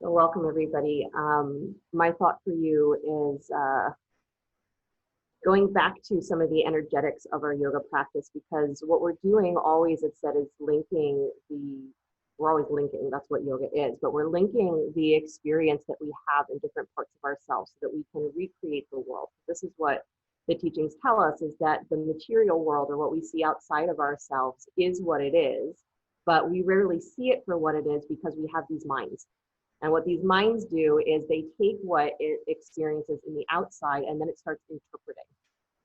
So welcome everybody. My thought for you is going back to some of the energetics of our yoga practice, because what we're doing always, it said, is we're always linking, that's what yoga is, but we're linking the experience that we have in different parts of ourselves so that we can recreate the world. This is what the teachings tell us, is that the material world, or what we see outside of ourselves, is what it is, but we rarely see it for what it is because we have these minds. And what these minds do is they take what it experiences in the outside and then it starts interpreting.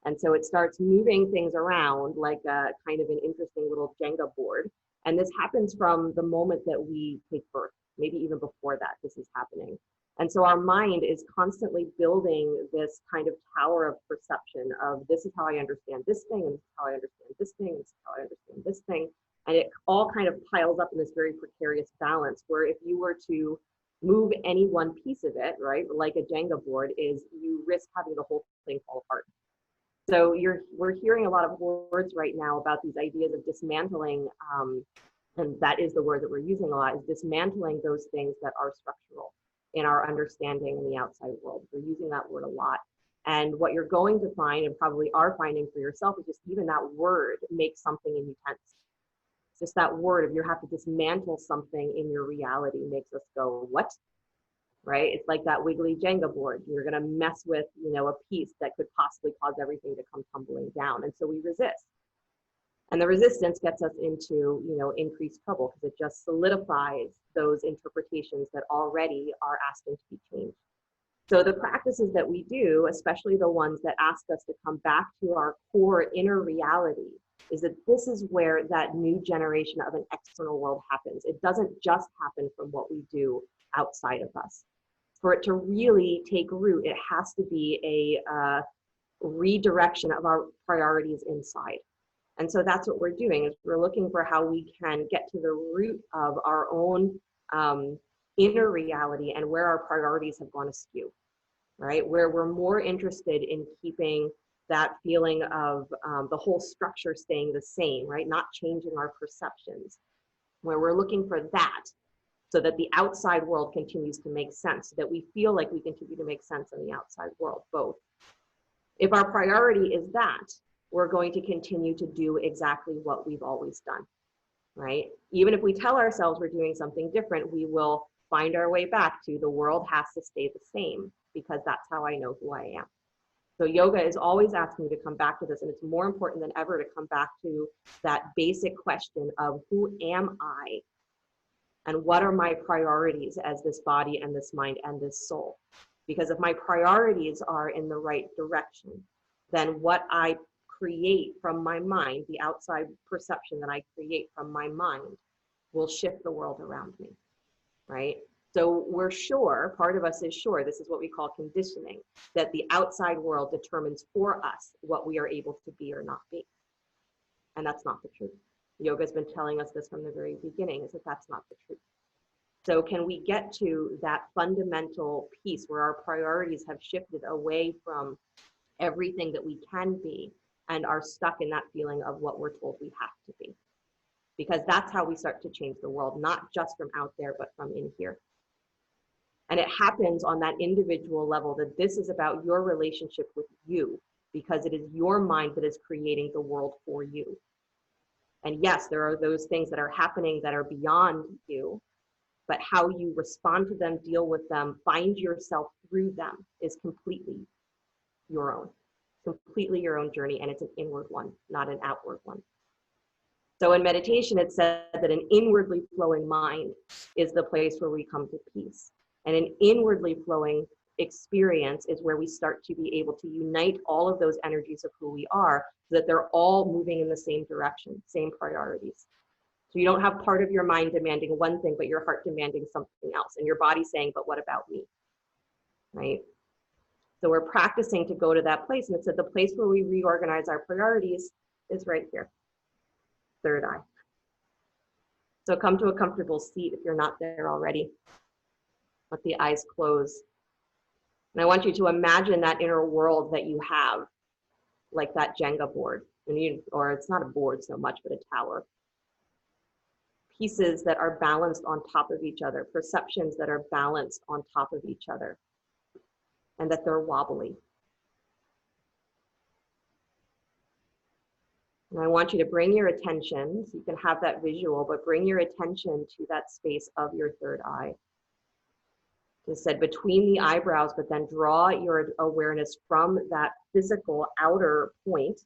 And so it starts moving things around like a kind of an interesting little Jenga board. And this happens from the moment that we take birth, maybe even before that, this is happening. And so our mind is constantly building this kind of tower of perception of, this is how I understand this thing, and this is how I understand this thing, and this is how I understand this thing. And it all kind of piles up in this very precarious balance where if you were to move any one piece of it, right, like a Jenga board, is you risk having the whole thing fall apart. So we're hearing a lot of words right now about these ideas of dismantling, and that is the word that we're using a lot, is dismantling those things that are structural in our understanding in the outside world. We're using that word a lot. And what you're going to find, and probably are finding for yourself, is just even that word makes something in you tense. Just that word, if you have to dismantle something in your reality, makes us go, what? Right? It's like that wiggly Jenga board. You're going to mess with, a piece that could possibly cause everything to come tumbling down. And so we resist. And the resistance gets us into, increased trouble, because it just solidifies those interpretations that already are asking to be changed. So the practices that we do, especially the ones that ask us to come back to our core inner reality, is that this is where that new generation of an external world happens. It doesn't just happen from what we do outside of us. For it to really take root, it has to be a redirection of our priorities inside. And so that's what we're doing, is we're looking for how we can get to the root of our own inner reality and where our priorities have gone askew, right? Where we're more interested in keeping that feeling of the whole structure staying the same, right? Not changing our perceptions, where we're looking for that so that the outside world continues to make sense, so that we feel like we continue to make sense in the outside world, both. If our priority is that, we're going to continue to do exactly what we've always done, right? Even if we tell ourselves we're doing something different, we will find our way back to the world has to stay the same, because that's how I know who I am. So yoga is always asking you to come back to this, and it's more important than ever to come back to that basic question of, who am I? And what are my priorities as this body and this mind and this soul? Because if my priorities are in the right direction, then what I create from my mind, the outside perception that I create from my mind, will shift the world around me, right? So we're sure, part of us is sure, this is what we call conditioning, that the outside world determines for us what we are able to be or not be. And that's not the truth. Yoga has been telling us this from the very beginning, is that that's not the truth. So can we get to that fundamental piece where our priorities have shifted away from everything that we can be and are stuck in that feeling of what we're told we have to be? Because that's how we start to change the world, not just from out there, but from in here. And it happens on that individual level, that this is about your relationship with you, because it is your mind that is creating the world for you. And yes, there are those things that are happening that are beyond you, but how you respond to them, deal with them, find yourself through them is completely your own journey. And it's an inward one, not an outward one. So in meditation, it said that an inwardly flowing mind is the place where we come to peace. And an inwardly flowing experience is where we start to be able to unite all of those energies of who we are, so that they're all moving in the same direction, same priorities. So you don't have part of your mind demanding one thing, but your heart demanding something else, and your body saying, but what about me, right? So we're practicing to go to that place. And it said the place where we reorganize our priorities is right here, third eye. So come to a comfortable seat if you're not there already. Let the eyes close. And I want you to imagine that inner world that you have, like that Jenga board. Or it's not a board so much, but a tower. pieces that are balanced on top of each other, perceptions that are balanced on top of each other, and that they're wobbly. And I want you to bring your attention, so you can have that visual, but bring your attention to that space of your third eye. Just said between the eyebrows, but then draw your awareness from that physical outer point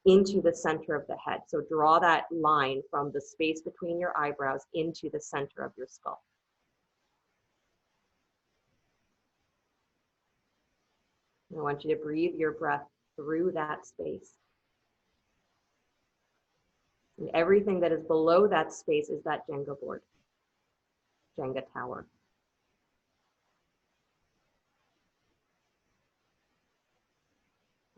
into the center of the head. So draw that line from the space between your eyebrows into the center of your skull. I want you to breathe your breath through that space. And everything that is below that space is that Jenga board, Jenga tower.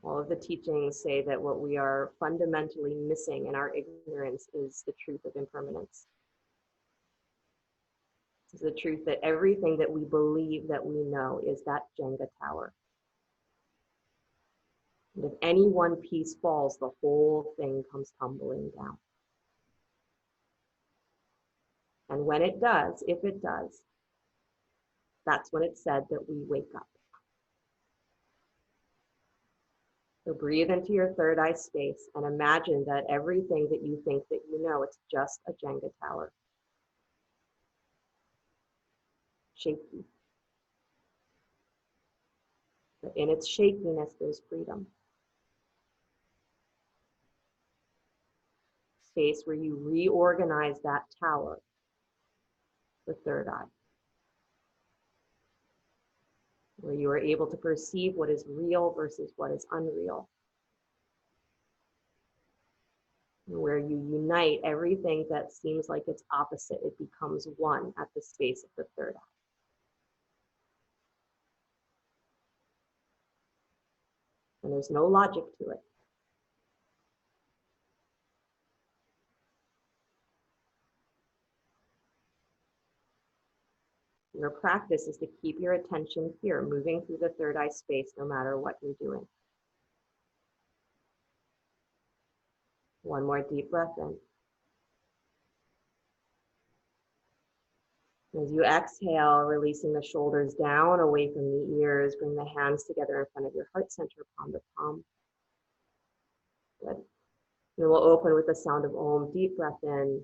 All of the teachings say that what we are fundamentally missing in our ignorance is the truth of impermanence. It's the truth that everything that we believe that we know is that Jenga tower. And if any one piece falls, the whole thing comes tumbling down. And when it does, if it does, that's when it's said that we wake up. So breathe into your third eye space and imagine that everything that you think that you know, it's just a Jenga tower. Shaky. But in its shakiness, there's freedom. Space where you reorganize that tower, the third eye. Where you are able to perceive what is real versus what is unreal. And where you unite everything that seems like it's opposite, it becomes one at the space of the third eye. And there's no logic to it. Your practice is to keep your attention here, moving through the third eye space no matter what you're doing. One more deep breath in. As you exhale, releasing the shoulders down, away from the ears, bring the hands together in front of your heart center, palm to palm. Good. And we'll open with the sound of Om. Deep breath in.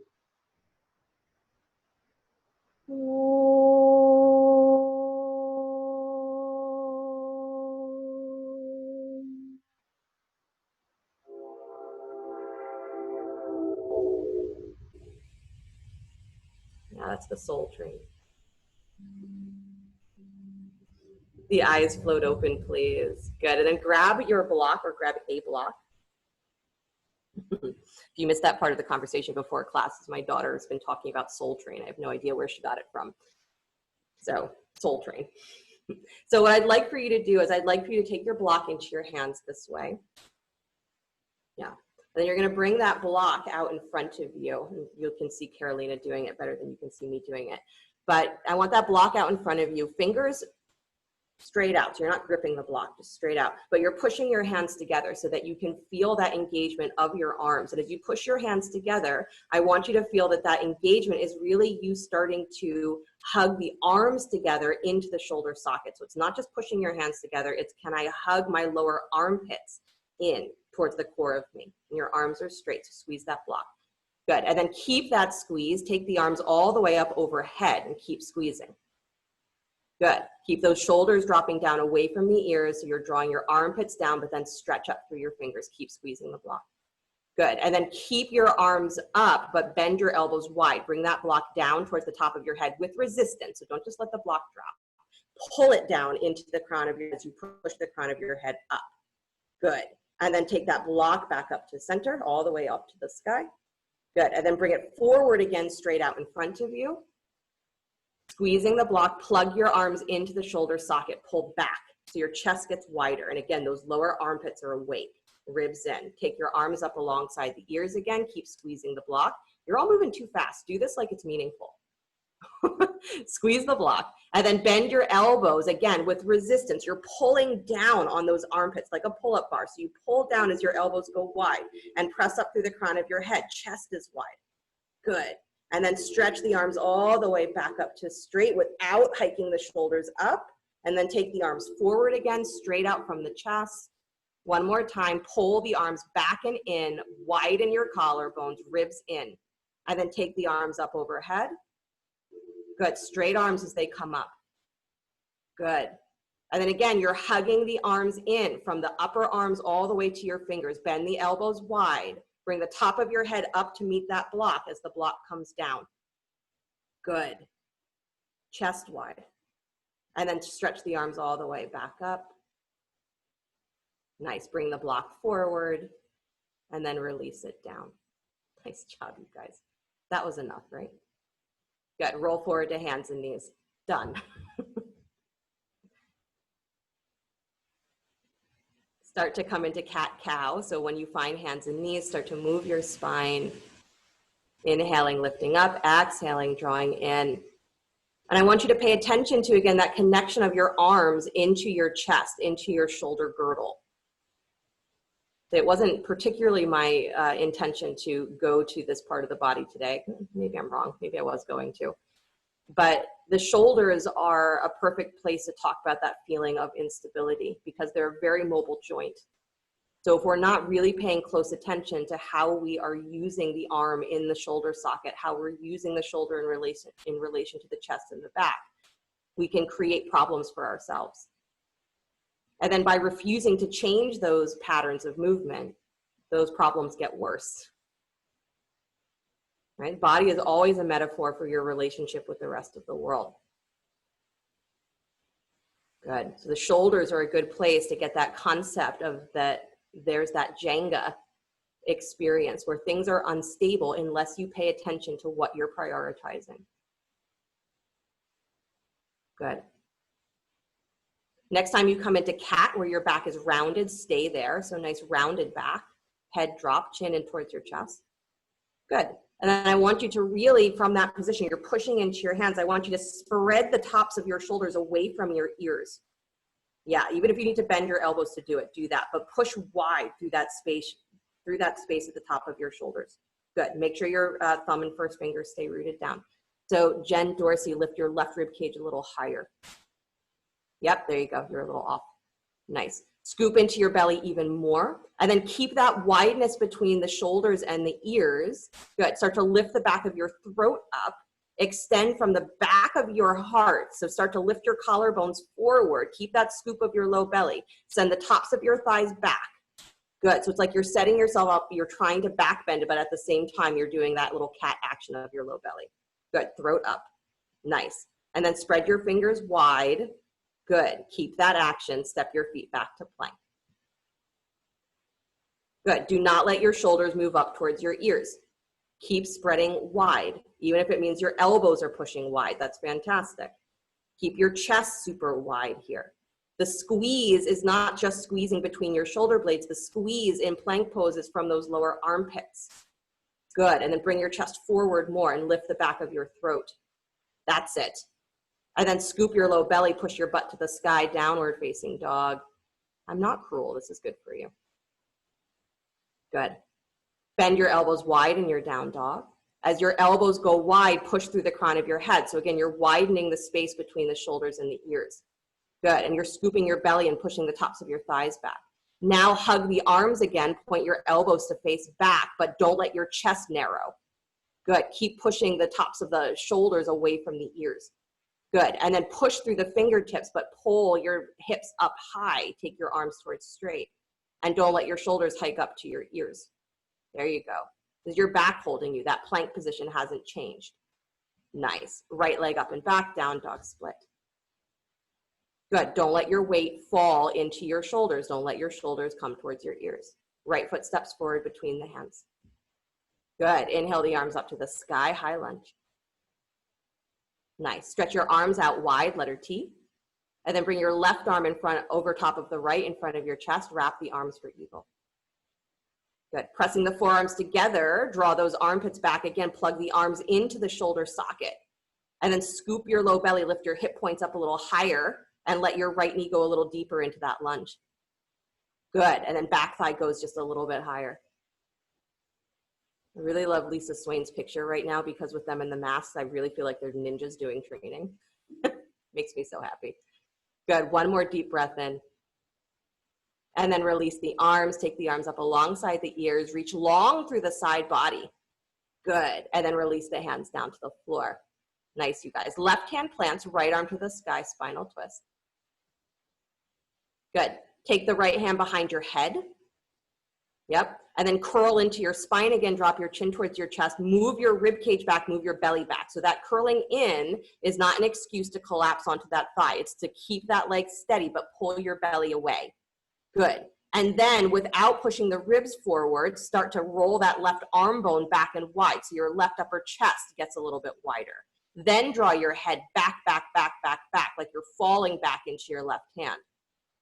Yeah, that's the soul train. The eyes float open, please. Good. And then grab your block or grab a block. If you missed that part of the conversation before classes, my daughter has been talking about Soul Train. I have no idea where she got it from. So, Soul Train. So what I'd like for you to do is I'd like for you to take your block into your hands this way. Yeah. And then you're going to bring that block out in front of you. And you can see Carolina doing it better than you can see me doing it. But I want that block out in front of you. Fingers straight out. So you're not gripping the block, just straight out. But you're pushing your hands together so that you can feel that engagement of your arms. And as you push your hands together, I want you to feel that that engagement is really you starting to hug the arms together into the shoulder socket. So it's not just pushing your hands together, it's can I hug my lower armpits in towards the core of me. And your arms are straight, so squeeze that block. Good, and then keep that squeeze. Take the arms all the way up overhead and keep squeezing. Good. Keep those shoulders dropping down away from the ears so you're drawing your armpits down, but then stretch up through your fingers. Keep squeezing the block. Good. And then keep your arms up, but bend your elbows wide. Bring that block down towards the top of your head with resistance. So don't just let the block drop. Pull it down into the crown of your head as you push the crown of your head up. Good. And then take that block back up to the center, all the way up to the sky. Good. And then bring it forward again, straight out in front of you. Squeezing the block, plug your arms into the shoulder socket, pull back so your chest gets wider. And again, those lower armpits are awake, ribs in. Take your arms up alongside the ears again, keep squeezing the block. You're all moving too fast. Do this like it's meaningful. Squeeze the block and then bend your elbows again with resistance. You're pulling down on those armpits like a pull-up bar. So you pull down as your elbows go wide and press up through the crown of your head. Chest is wide. Good. And then stretch the arms all the way back up to straight without hiking the shoulders up. And then take the arms forward again, straight out from the chest. One more time, pull the arms back and in, widen your collarbones, ribs in. And then take the arms up overhead. Good, straight arms as they come up. Good. And then again, you're hugging the arms in from the upper arms all the way to your fingers. Bend the elbows wide. Bring the top of your head up to meet that block as the block comes down. Good. Chest wide. And then stretch the arms all the way back up. Nice. Bring the block forward and then release it down. Nice job, you guys. That was enough, right? Good. Roll forward to hands and knees. Done. Start to come into cat-cow. So when you find hands and knees, start to move your spine. Inhaling, lifting up, exhaling, drawing in. And I want you to pay attention to, again, that connection of your arms into your chest, into your shoulder girdle. It wasn't particularly my intention to go to this part of the body today. Maybe I'm wrong. Maybe I was going to. But the shoulders are a perfect place to talk about that feeling of instability because they're a very mobile joint. So if we're not really paying close attention to how we are using the arm in the shoulder socket, how we're using the shoulder in relation to the chest and the back, we can create problems for ourselves. And then by refusing to change those patterns of movement, those problems get worse. Right? Body is always a metaphor for your relationship with the rest of the world. Good. So the shoulders are a good place to get that concept of that there's that Jenga experience where things are unstable unless you pay attention to what you're prioritizing. Good. Next time you come into cat where your back is rounded, stay there. So nice rounded back, head drop, chin in towards your chest. Good. And then I want you to really, from that position, you're pushing into your hands. I want you to spread the tops of your shoulders away from your ears. Yeah, even if you need to bend your elbows to do it, do that. But push wide through that space at the top of your shoulders. Good. Make sure your thumb and first finger stay rooted down. So Jen Dorsey, lift your left rib cage a little higher. Yep, there you go. You're a little off. Nice. Scoop into your belly even more. And then keep that wideness between the shoulders and the ears. Good. Start to lift the back of your throat up. Extend from the back of your heart. So start to lift your collarbones forward. Keep that scoop of your low belly. Send the tops of your thighs back. Good. So it's like you're setting yourself up. You're trying to back bend, but at the same time, you're doing that little cat action of your low belly. Good. Throat up. Nice. And then spread your fingers wide. Good. Keep that action. Step your feet back to plank. Good. Do not let your shoulders move up towards your ears. Keep spreading wide, even if it means your elbows are pushing wide. That's fantastic. Keep your chest super wide here. The squeeze is not just squeezing between your shoulder blades. The squeeze in plank pose is from those lower armpits. Good. And then bring your chest forward more and lift the back of your throat. That's it. And then scoop your low belly, push your butt to the sky, downward facing dog. I'm not cruel. This is good for you. Good. Bend your elbows wide in your down dog. As your elbows go wide, push through the crown of your head. So again, you're widening the space between the shoulders and the ears. Good. And you're scooping your belly and pushing the tops of your thighs back. Now hug the arms again. Point your elbows to face back, but don't let your chest narrow. Good. Keep pushing the tops of the shoulders away from the ears. Good. And then push through the fingertips, but pull your hips up high. Take your arms towards straight. And don't let your shoulders hike up to your ears. There you go. Is your back holding you? That plank position hasn't changed. Nice. Right leg up and back, down dog split. Good. Don't let your weight fall into your shoulders. Don't let your shoulders come towards your ears. Right foot steps forward between the hands. Good. Inhale the arms up to the sky, high lunge. Nice. Stretch your arms out wide, letter T. And then bring your left arm in front, over top of the right in front of your chest. Wrap the arms for eagle. Good. Pressing the forearms together, draw those armpits back again, plug the arms into the shoulder socket. And then scoop your low belly, lift your hip points up a little higher, and let your right knee go a little deeper into that lunge. Good. And then back thigh goes just a little bit higher. I really love Lisa Swain's picture right now because with them in the masks, I really feel like they're ninjas doing training. Makes me so happy. Good, one more deep breath in. And then release the arms, take the arms up alongside the ears, reach long through the side body. Good, and then release the hands down to the floor. Nice, you guys. Left hand plants, right arm to the sky, spinal twist. Good, take the right hand behind your head. Yep, and then curl into your spine again, drop your chin towards your chest, move your rib cage back, move your belly back. So that curling in is not an excuse to collapse onto that thigh. It's to keep that leg steady, but pull your belly away. Good, and then without pushing the ribs forward, start to roll that left arm bone back and wide. So your left upper chest gets a little bit wider. Then draw your head back, back, back, back, back, like you're falling back into your left hand.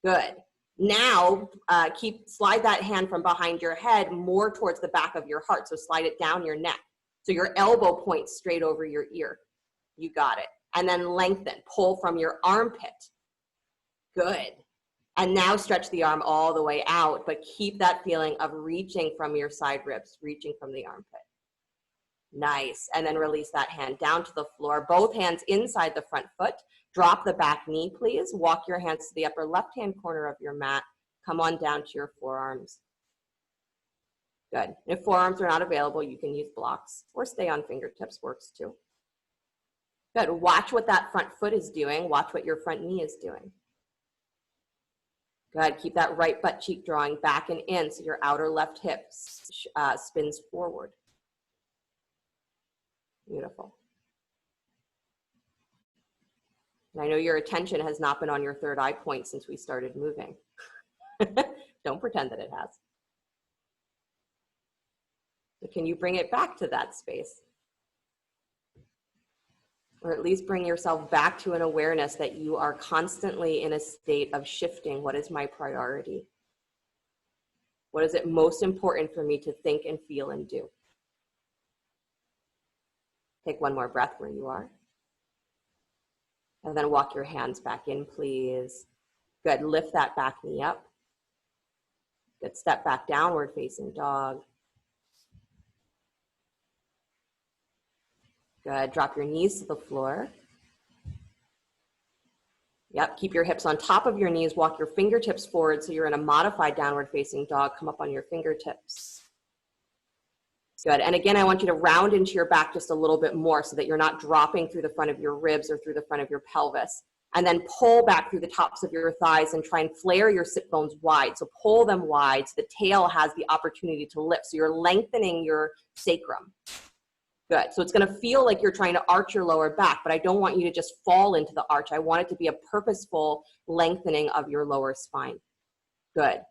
Good. Now, slide that hand from behind your head more towards the back of your heart. So slide it down your neck. So your elbow points straight over your ear. You got it. And then lengthen, pull from your armpit. Good. And now stretch the arm all the way out, but keep that feeling of reaching from your side ribs, reaching from the armpit. Nice. And then release that hand down to the floor, both hands inside the front foot. Drop the back knee, please. Walk your hands to the upper left-hand corner of your mat. Come on down to your forearms. Good. If forearms are not available, you can use blocks or stay on fingertips, works too. Good. Watch what that front foot is doing. Watch what your front knee is doing. Good. Keep that right butt cheek drawing back and in so your outer left hip spins forward. Beautiful. And I know your attention has not been on your third eye point since we started moving. Don't pretend that it has. So can you bring it back to that space? Or at least bring yourself back to an awareness that you are constantly in a state of shifting. What is my priority? What is it most important for me to think and feel and do? Take one more breath where you are. And then walk your hands back in, please. Good, lift that back knee up. Good, step back, downward facing dog. Good, drop your knees to the floor. Yep, keep your hips on top of your knees, walk your fingertips forward so you're in a modified downward facing dog. Come up on your fingertips. Good, and again, I want you to round into your back just a little bit more so that you're not dropping through the front of your ribs or through the front of your pelvis. And then pull back through the tops of your thighs and try and flare your sit bones wide. So pull them wide so the tail has the opportunity to lift. So you're lengthening your sacrum. Good, so it's gonna feel like you're trying to arch your lower back, but I don't want you to just fall into the arch. I want it to be a purposeful lengthening of your lower spine. Good.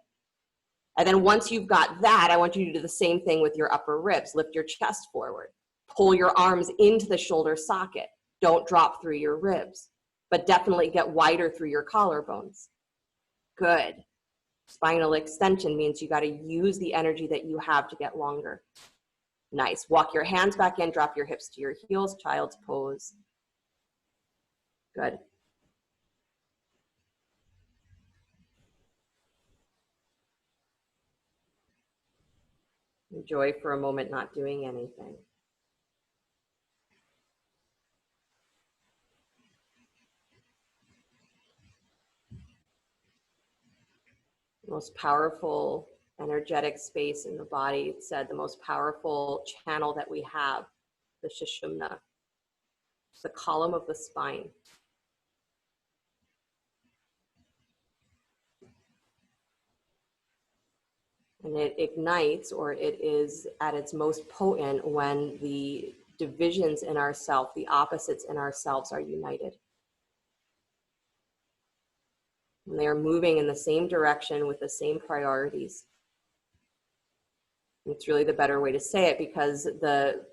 And then once you've got that, I want you to do the same thing with your upper ribs. Lift your chest forward. Pull your arms into the shoulder socket. Don't drop through your ribs, but definitely get wider through your collarbones. Good. Spinal extension means you got to use the energy that you have to get longer. Nice. Walk your hands back in, drop your hips to your heels, child's pose. Good. Enjoy for a moment not doing anything. The most powerful energetic space in the body, it said the most powerful channel that we have, the Sushumna, the column of the spine. And it ignites, or it is at its most potent when the divisions in ourself, the opposites in ourselves are united. When they are moving in the same direction with the same priorities. It's really the better way to say it because the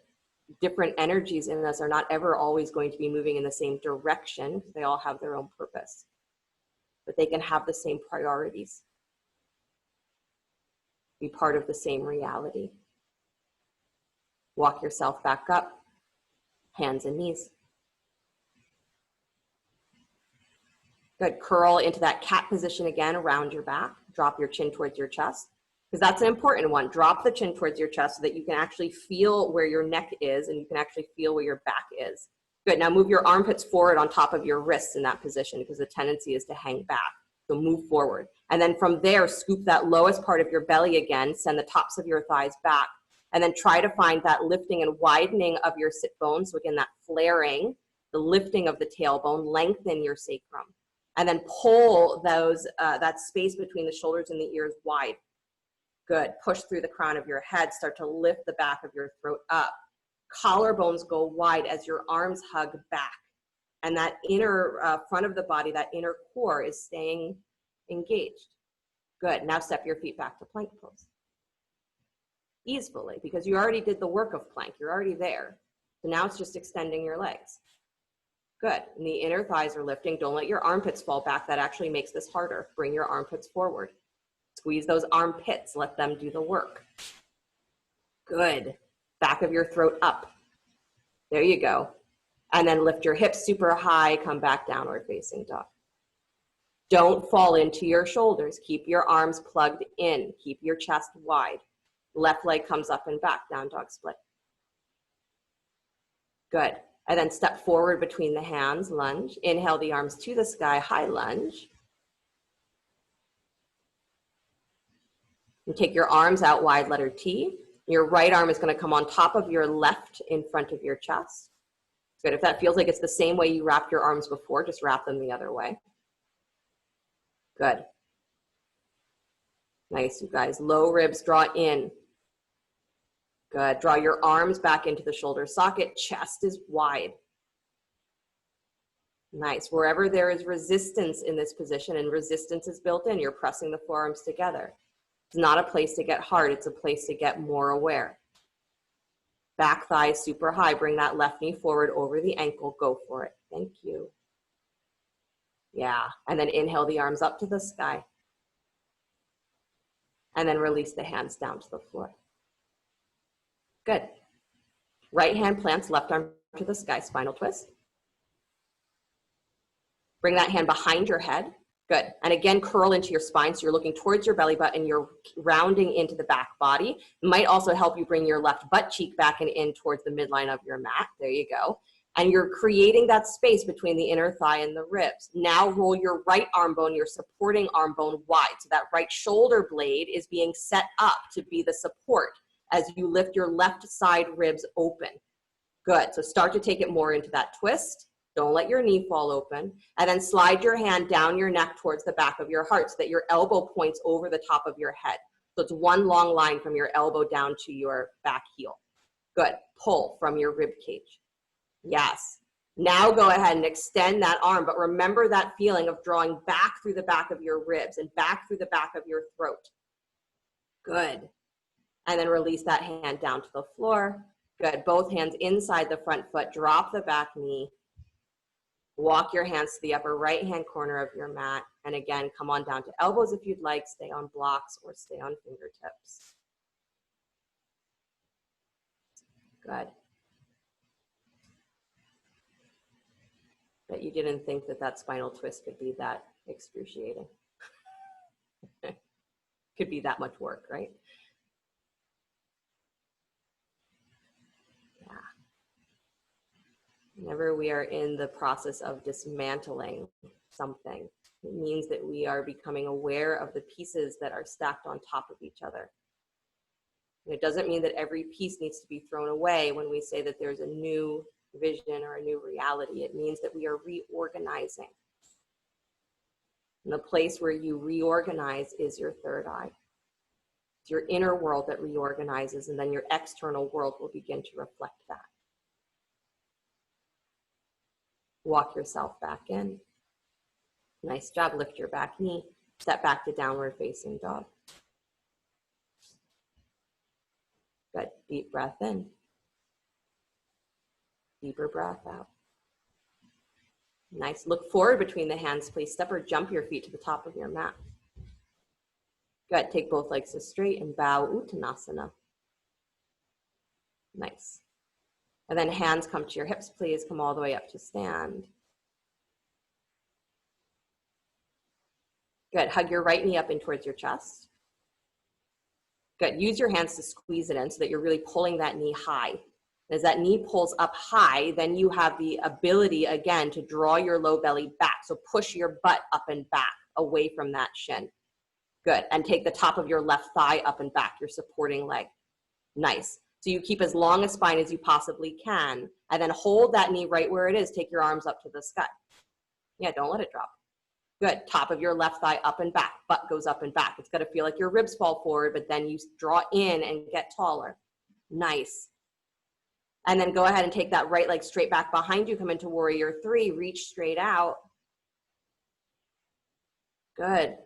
different energies in us are not ever always going to be moving in the same direction because they all have their own purpose. But they can have the same priorities. Be part of the same reality. Walk yourself back up, hands and knees. Good, curl into that cat position again, around your back. Drop your chin towards your chest. because that's an important one. Drop the chin towards your chest so that you can actually feel where your neck is and you can actually feel where your back is. Good. Now move your armpits forward on top of your wrists in that position because the tendency is to hang back. So move forward. And then from there, scoop that lowest part of your belly again, send the tops of your thighs back, and then try to find that lifting and widening of your sit bone. So again, that flaring, the lifting of the tailbone, lengthen your sacrum. And then pull those that space between the shoulders and the ears wide. Good. Push through the crown of your head. Start to lift the back of your throat up. Collarbones go wide as your arms hug back. And that inner front of the body, that inner core is staying engaged. Good. Now step your feet back to plank pose. Easily, because you already did the work of plank. You're already there. So now it's just extending your legs. Good. And the inner thighs are lifting. Don't let your armpits fall back. That actually makes this harder. Bring your armpits forward. Squeeze those armpits. Let them do the work. Good. Back of your throat up. There you go. And then lift your hips super high. Come back downward facing dog. Don't fall into your shoulders. Keep your arms plugged in. Keep your chest wide. Left leg comes up and back. Down dog split. Good. And then step forward between the hands, lunge. Inhale the arms to the sky, high lunge. And take your arms out wide, letter T. Your right arm is going to come on top of your left in front of your chest. Good. If that feels like it's the same way you wrapped your arms before, just wrap them the other way. Good. Nice, you guys. Low ribs draw in. Good. Draw your arms back into the shoulder socket. Chest is wide. Nice. Wherever there is resistance in this position, and resistance is built in, you're pressing the forearms together. It's not a place to get hard. It's a place to get more aware. Back thigh super high. Bring that left knee forward over the ankle. Go for it. Thank you. Yeah. And then inhale the arms up to the sky. And then release the hands down to the floor. Good. Right hand plants, left arm to the sky, spinal twist. Bring that hand behind your head. Good. And again, curl into your spine. So you're looking towards your belly button. You're rounding into the back body. It might also help you bring your left butt cheek back and in towards the midline of your mat. There you go. And you're creating that space between the inner thigh and the ribs. Now roll your right arm bone, your supporting arm bone wide. So that right shoulder blade is being set up to be the support as you lift your left side ribs open. Good. So start to take it more into that twist. Don't let your knee fall open. And then slide your hand down your neck towards the back of your heart so that your elbow points over the top of your head. So it's one long line from your elbow down to your back heel. Good. Pull from your rib cage. Yes. Now go ahead and extend that arm, but remember that feeling of drawing back through the back of your ribs and back through the back of your throat. Good. And then release that hand down to the floor. Good. Both hands inside the front foot. Drop the back knee. Walk your hands to the upper right-hand corner of your mat. And again, come on down to elbows if you'd like. Stay on blocks or stay on fingertips. Good. But you didn't think that that spinal twist could be that excruciating. Could be that much work, right? Yeah. Whenever we are in the process of dismantling something, it means that we are becoming aware of the pieces that are stacked on top of each other. And it doesn't mean that every piece needs to be thrown away when we say that there's a new vision or a new reality. It means that we are reorganizing. And the place where you reorganize is your third eye. It's your inner world that reorganizes, and then your external world will begin to reflect that. Walk yourself back in. Nice job. Lift your back knee. Step back to downward facing dog. Good. Deep breath in. Deeper breath out. Nice. Look forward between the hands, please. Step or jump your feet to the top of your mat. Good. Take both legs as straight and bow Uttanasana. Nice. And then hands come to your hips, please. Come all the way up to stand. Good. Hug your right knee up in towards your chest. Good. Use your hands to squeeze it in so that you're really pulling that knee high. As that knee pulls up high, then you have the ability again to draw your low belly back. So push your butt up and back away from that shin. Good. And take the top of your left thigh up and back, your supporting leg. Nice. So you keep as long a spine as you possibly can, and then hold that knee right where it is. Take your arms up to the sky. Yeah, don't let it drop. Good. Top of your left thigh up and back. Butt goes up and back. It's got to feel like your ribs fall forward, but then you draw in and get taller. Nice. And then go ahead and take that right leg straight back behind you. Come into warrior three. Reach straight out. Good.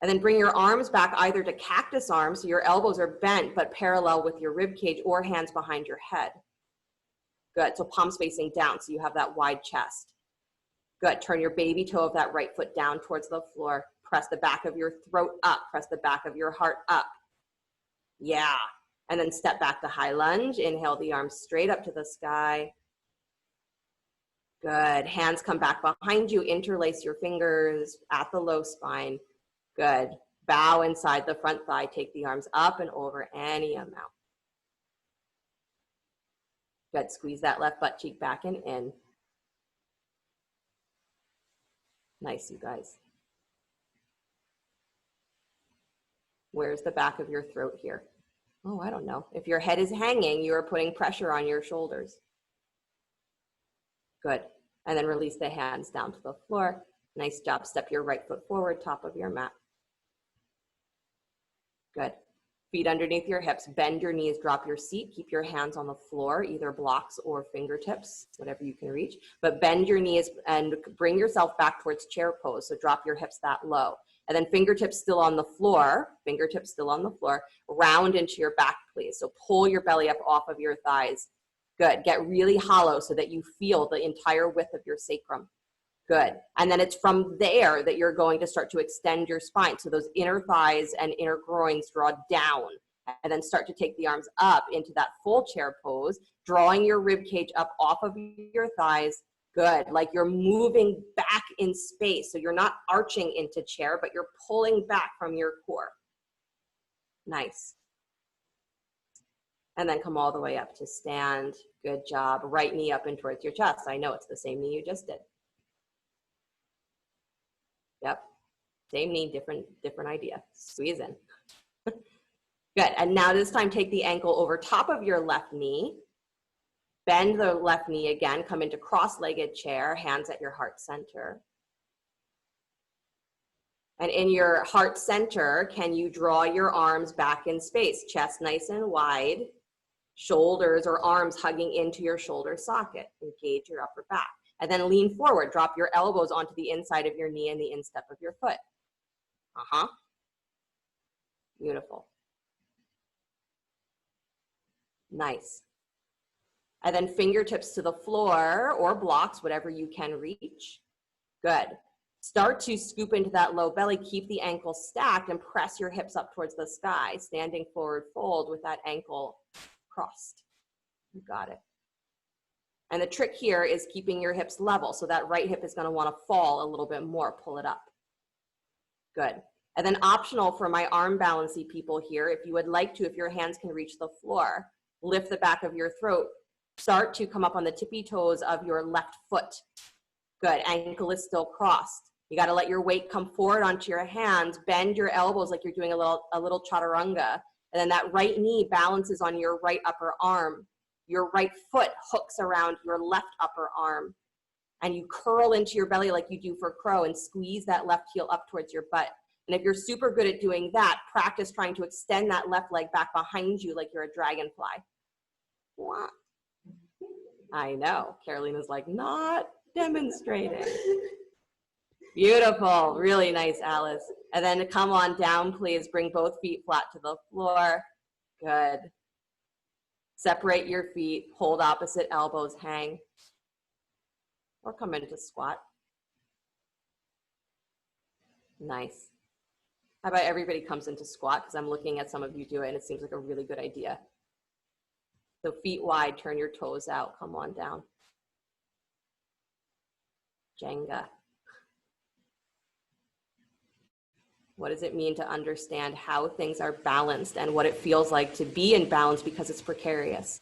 And then bring your arms back either to cactus arms, so your elbows are bent but parallel with your rib cage, or hands behind your head. Good. So palms facing down, so you have that wide chest. Good. Turn your baby toe of that right foot down towards the floor. Press the back of your throat up. Press the back of your heart up. Yeah. And then step back to high lunge. Inhale the arms straight up to the sky. Good. Hands come back behind you. Interlace your fingers at the low spine. Good. Bow inside the front thigh. Take the arms up and over any amount. Good. Squeeze that left butt cheek back and in. Nice, you guys. Where's the back of your throat here? Oh, I don't know. If your head is hanging, you are putting pressure on your shoulders. Good. And then release the hands down to the floor. Nice job. Step your right foot forward, top of your mat. Good. Feet underneath your hips. Bend your knees, drop your seat. Keep your hands on the floor, either blocks or fingertips, whatever you can reach. But bend your knees and bring yourself back towards chair pose. So drop your hips that low. And then fingertips still on the floor, round into your back, please. So pull your belly up off of your thighs. Good. Get really hollow so that you feel the entire width of your sacrum. Good. And then it's from there that you're going to start to extend your spine. So those inner thighs and inner groins draw down, and then start to take the arms up into that full chair pose, drawing your rib cage up off of your thighs. Good. Like you're moving back in space. So you're not arching into chair, but you're pulling back from your core. Nice. And then come all the way up to stand. Good job. Right knee up and towards your chest. I know it's the same knee you just did. Yep. Same knee, different idea. Squeeze in. Good. And now this time take the ankle over top of your left knee. Bend the left knee again. Come into cross-legged chair, hands at your heart center. And in your heart center, can you draw your arms back in space? Chest nice and wide. Shoulders or arms hugging into your shoulder socket. Engage your upper back. And then lean forward. Drop your elbows onto the inside of your knee and the instep of your foot. Beautiful. Nice. And then fingertips to the floor or blocks, whatever you can reach. Good. Start to scoop into that low belly. Keep the ankle stacked and press your hips up towards the sky. Standing forward fold with that ankle crossed. You got it. And the trick here is keeping your hips level. So that right hip is going to want to fall a little bit more. Pull it up. Good. And then optional for my arm balancy people here, if you would like to, if your hands can reach the floor, lift the back of your throat. Start to come up on the tippy toes of your left foot. Good. Ankle is still crossed. You got to let your weight come forward onto your hands. Bend your elbows like you're doing a little chaturanga. And then that right knee balances on your right upper arm. Your right foot hooks around your left upper arm. And you curl into your belly like you do for crow and squeeze that left heel up towards your butt. And if you're super good at doing that, practice trying to extend that left leg back behind you like you're a dragonfly. Wow. I know. Carolina's like, not demonstrating. Beautiful. Really nice, Alice. And then come on down, please. Bring both feet flat to the floor. Good. Separate your feet. Hold opposite elbows. Hang. Or come into squat. Nice. How about everybody comes into squat? Because I'm looking at some of you do it, and it seems like a really good idea. So feet wide, turn your toes out. Come on down. Jenga. What does it mean to understand how things are balanced and what it feels like to be in balance because it's precarious?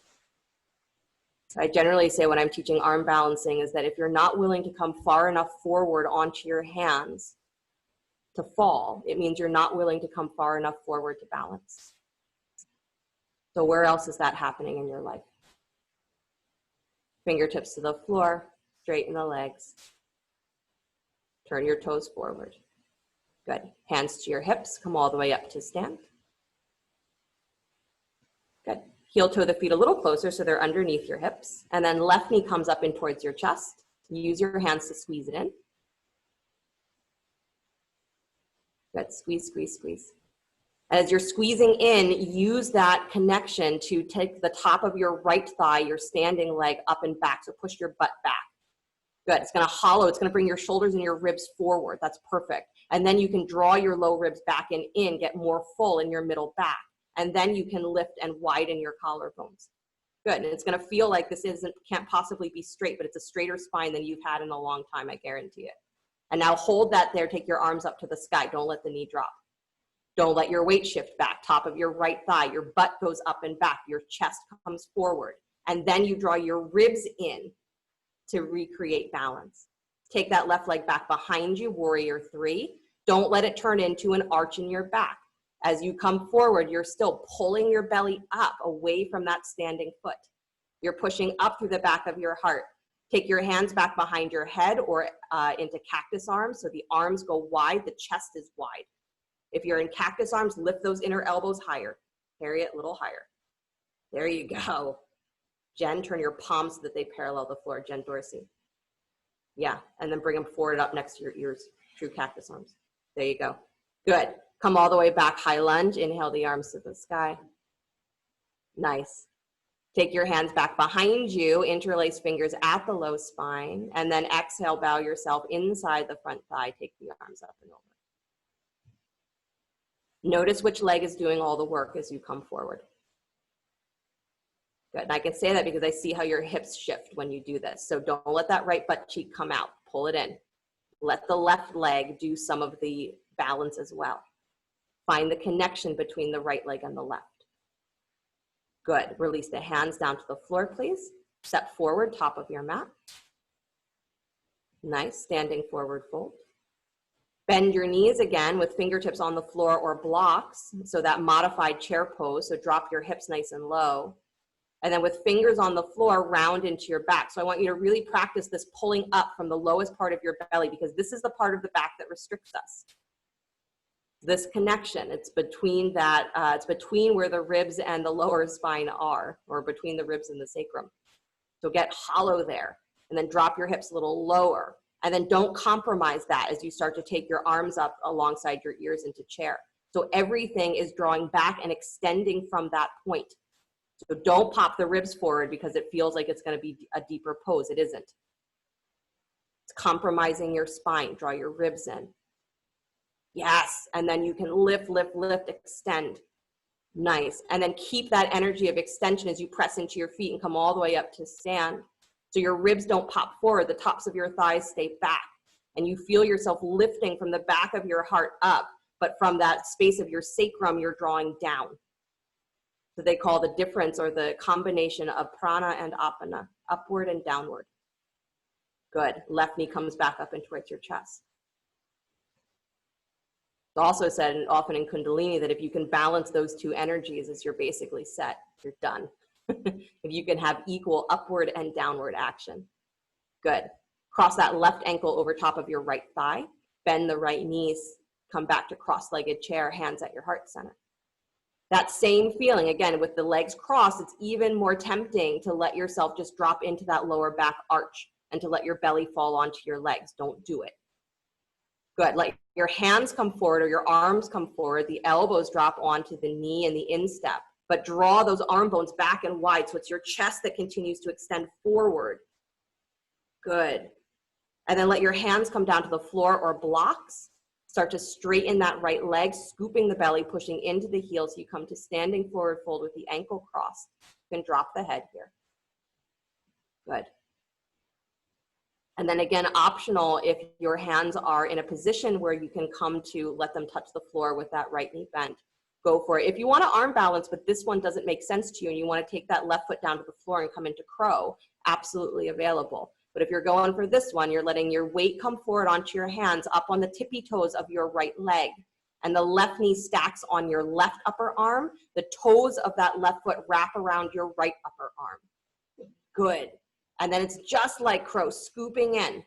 So I generally say when I'm teaching arm balancing is that if you're not willing to come far enough forward onto your hands to fall, it means you're not willing to come far enough forward to balance. So where else is that happening in your life? Fingertips to the floor, straighten the legs. Turn your toes forward. Good. Hands to your hips, come all the way up to stand. Good. Heel toe the feet a little closer so they're underneath your hips. And then left knee comes up in towards your chest. Use your hands to squeeze it in. Good. Squeeze, squeeze, squeeze. As you're squeezing in, use that connection to take the top of your right thigh, your standing leg up and back. So push your butt back. Good. It's going to hollow. It's going to bring your shoulders and your ribs forward. That's perfect. And then you can draw your low ribs back and in, get more full in your middle back. And then you can lift and widen your collarbones. Good. And it's going to feel like this can't possibly be straight, but it's a straighter spine than you've had in a long time, I guarantee it. And now hold that there. Take your arms up to the sky. Don't let the knee drop. Don't let your weight shift back. Top of your right thigh. Your butt goes up and back. Your chest comes forward. And then you draw your ribs in to recreate balance. Take that left leg back behind you, warrior three. Don't let it turn into an arch in your back. As you come forward, you're still pulling your belly up away from that standing foot. You're pushing up through the back of your heart. Take your hands back behind your head or into cactus arms. So the arms go wide, the chest is wide. If you're in cactus arms, lift those inner elbows higher. Carry it a little higher. There you go. Jen, turn your palms so that they parallel the floor. Jen Dorsey. Yeah, and then bring them forward up next to your ears. True cactus arms. There you go. Good. Come all the way back, high lunge. Inhale the arms to the sky. Nice. Take your hands back behind you, interlace fingers at the low spine, and then exhale, bow yourself inside the front thigh. Take the arms up and over. Notice which leg is doing all the work as you come forward. Good. And I can say that because I see how your hips shift when you do this. So don't let that right butt cheek come out. Pull it in. Let the left leg do some of the balance as well. Find the connection between the right leg and the left. Good. Release the hands down to the floor, please. Step forward, top of your mat. Nice. Standing forward fold. Bend your knees again with fingertips on the floor or blocks. So that modified chair pose. So drop your hips nice and low. And then with fingers on the floor, round into your back. So I want you to really practice this pulling up from the lowest part of your belly because this is the part of the back that restricts us. This connection, it's between that, it's between where the ribs and the lower spine are, or between the ribs and the sacrum. So get hollow there, and then drop your hips a little lower. And then don't compromise that as you start to take your arms up alongside your ears into chair. So everything is drawing back and extending from that point. So don't pop the ribs forward because it feels like it's going to be a deeper pose. It isn't. It's compromising your spine. Draw your ribs in. Yes. And then you can lift, lift, lift, extend. Nice. And then keep that energy of extension as you press into your feet and come all the way up to stand. So your ribs don't pop forward. The tops of your thighs stay back. And you feel yourself lifting from the back of your heart up. But from that space of your sacrum, you're drawing down. So they call the difference or the combination of prana and apana, upward and downward. Good. Left knee comes back up and towards your chest. It's also said and often in Kundalini that if you can balance those two energies, as you're basically set, you're done. If you can have equal upward and downward action. Good. Cross that left ankle over top of your right thigh. Bend the right knees. Come back to cross-legged chair, hands at your heart center. That same feeling, again, with the legs crossed, it's even more tempting to let yourself just drop into that lower back arch and to let your belly fall onto your legs. Don't do it. Good. Let your hands come forward or your arms come forward. The elbows drop onto the knee and the instep. But draw those arm bones back and wide so it's your chest that continues to extend forward. Good. And then let your hands come down to the floor or blocks. Start to straighten that right leg, scooping the belly, pushing into the heels. So you come to standing forward fold with the ankle crossed. You can drop the head here. Good. And then again, optional, if your hands are in a position where you can come to let them touch the floor with that right knee bent, go for it. If you want to arm balance, but this one doesn't make sense to you and you want to take that left foot down to the floor and come into crow, absolutely available. But if you're going for this one, you're letting your weight come forward onto your hands up on the tippy toes of your right leg. And the left knee stacks on your left upper arm. The toes of that left foot wrap around your right upper arm. Good. And then it's just like crow, scooping in.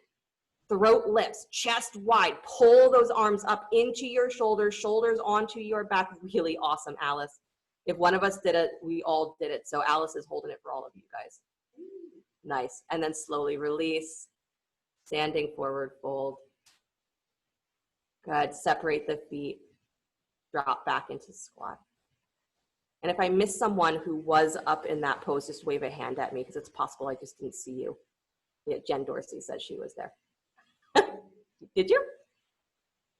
Throat lifts, chest wide. Pull those arms up into your shoulders, shoulders onto your back. Really awesome, Alice. If one of us did it, we all did it. So Alice is holding it for all of you guys. Nice. And then slowly release. Standing forward fold. Good. Separate the feet. Drop back into squat. And if I miss someone who was up in that pose, just wave a hand at me because it's possible I just didn't see you. Yeah, Jen Dorsey said she was there. Did you?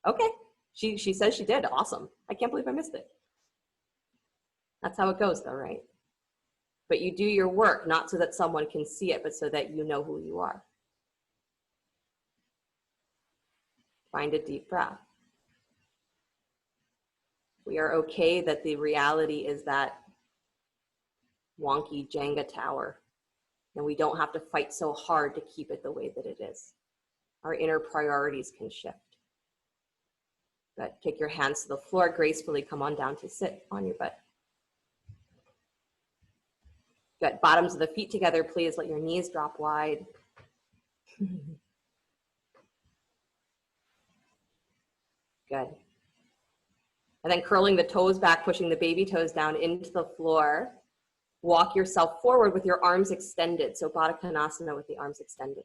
Okay. She says she did. Awesome. I can't believe I missed it. That's how it goes though, right? But you do your work, not so that someone can see it, but so that you know who you are. Find a deep breath. We are okay that the reality is that wonky Jenga tower, and we don't have to fight so hard to keep it the way that it is. Our inner priorities can shift. Good. Take your hands to the floor, gracefully come on down to sit on your butt. Good. Bottoms of the feet together, please. Let your knees drop wide. Good. And then curling the toes back, pushing the baby toes down into the floor. Walk yourself forward with your arms extended. So Baddha Konasana with the arms extended.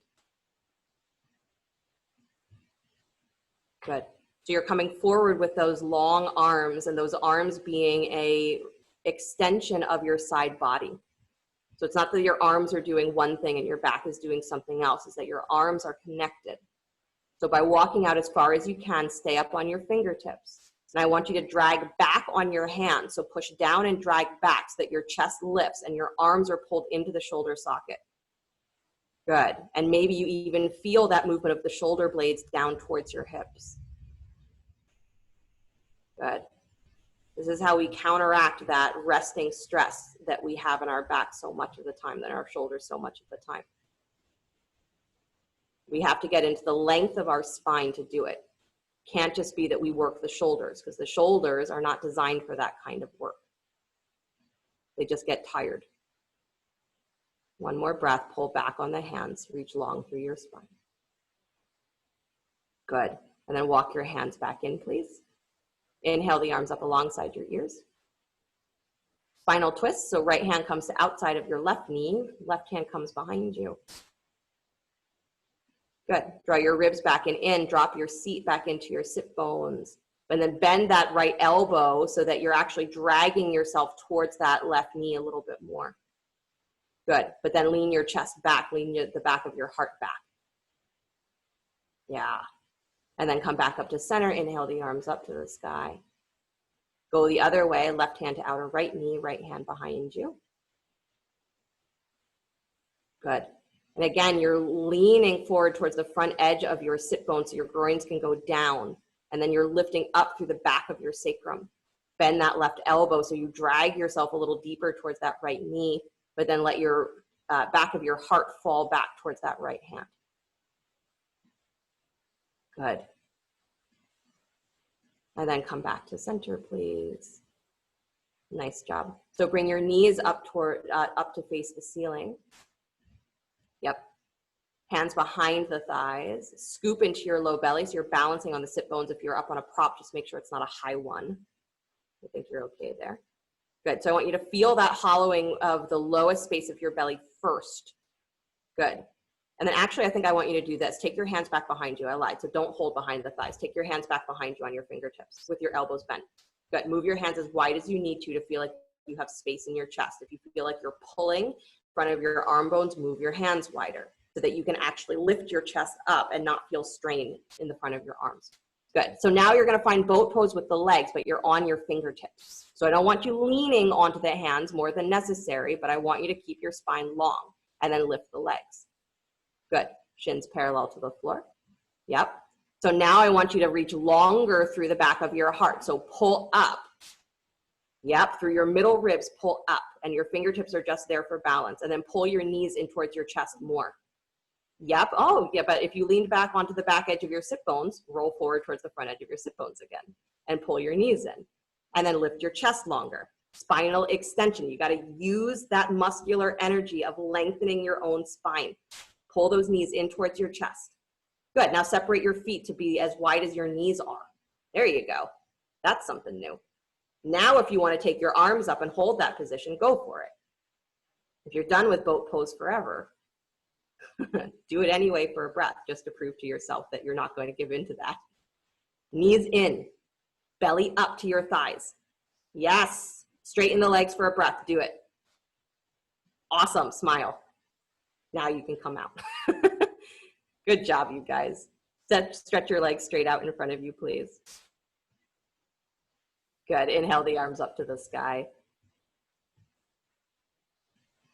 Good. So you're coming forward with those long arms, and those arms being a extension of your side body. So it's not that your arms are doing one thing and your back is doing something else. It's that your arms are connected. So by walking out as far as you can, stay up on your fingertips. And I want you to drag back on your hands. So push down and drag back so that your chest lifts and your arms are pulled into the shoulder socket. Good. And maybe you even feel that movement of the shoulder blades down towards your hips. Good. This is how we counteract that resting stress that we have in our back so much of the time, than our shoulders so much of the time. We have to get into the length of our spine to do it. Can't just be that we work the shoulders, because the shoulders are not designed for that kind of work. They just get tired. One more breath, pull back on the hands, reach long through your spine. Good. And then walk your hands back in, please. Inhale the arms up alongside your ears. Spinal twist, so right hand comes to outside of your left knee, left hand comes behind you. Good. Draw your ribs back and in, drop your seat back into your sit bones, and then bend that right elbow so that you're actually dragging yourself towards that left knee a little bit more. Good. But then lean your chest back, lean the back of your heart back. Yeah. And then come back up to center, inhale the arms up to the sky. Go the other way, left hand to outer right knee, right hand behind you. Good. And again, you're leaning forward towards the front edge of your sit bone so your groins can go down. And then you're lifting up through the back of your sacrum. Bend that left elbow so you drag yourself a little deeper towards that right knee, but then let your back of your heart fall back towards that right hand. Good. And then come back to center, please. Nice job. So bring your knees up to face the ceiling. Yep. Hands behind the thighs. Scoop into your low belly so you're balancing on the sit bones. If you're up on a prop, just make sure it's not a high one. I think you're okay there. Good. So I want you to feel that hollowing of the lowest space of your belly first. Good. And then actually, I think I want you to do this. Take your hands back behind you. I lied. So don't hold behind the thighs. Take your hands back behind you on your fingertips with your elbows bent. Good. Move your hands as wide as you need to feel like you have space in your chest. If you feel like you're pulling in front of your arm bones, move your hands wider so that you can actually lift your chest up and not feel strain in the front of your arms. Good. So now you're going to find boat pose with the legs, but you're on your fingertips. So I don't want you leaning onto the hands more than necessary, but I want you to keep your spine long and then lift the legs. Good. shins parallel to the floor. Yep. So now I want you to reach longer through the back of your heart. So pull up. Yep, through your middle ribs, pull up, and your fingertips are just there for balance. And then pull your knees in towards your chest more. Yep. Oh, yeah, but if you leaned back onto the back edge of your sit bones, roll forward towards the front edge of your sit bones again and pull your knees in. And then lift your chest longer. Spinal extension. You got to use that muscular energy of lengthening your own spine. Pull those knees in towards your chest. Good. Now separate your feet to be as wide as your knees are. There you go. That's something new. Now, if you want to take your arms up and hold that position, go for it. If you're done with boat pose forever, do it anyway for a breath, just to prove to yourself that you're not going to give in to that. Knees in, belly up to your thighs. Yes, straighten the legs for a breath, do it. Awesome, smile. Now you can come out. Good job, you guys. Stretch your legs straight out in front of you, please. Good, inhale the arms up to the sky.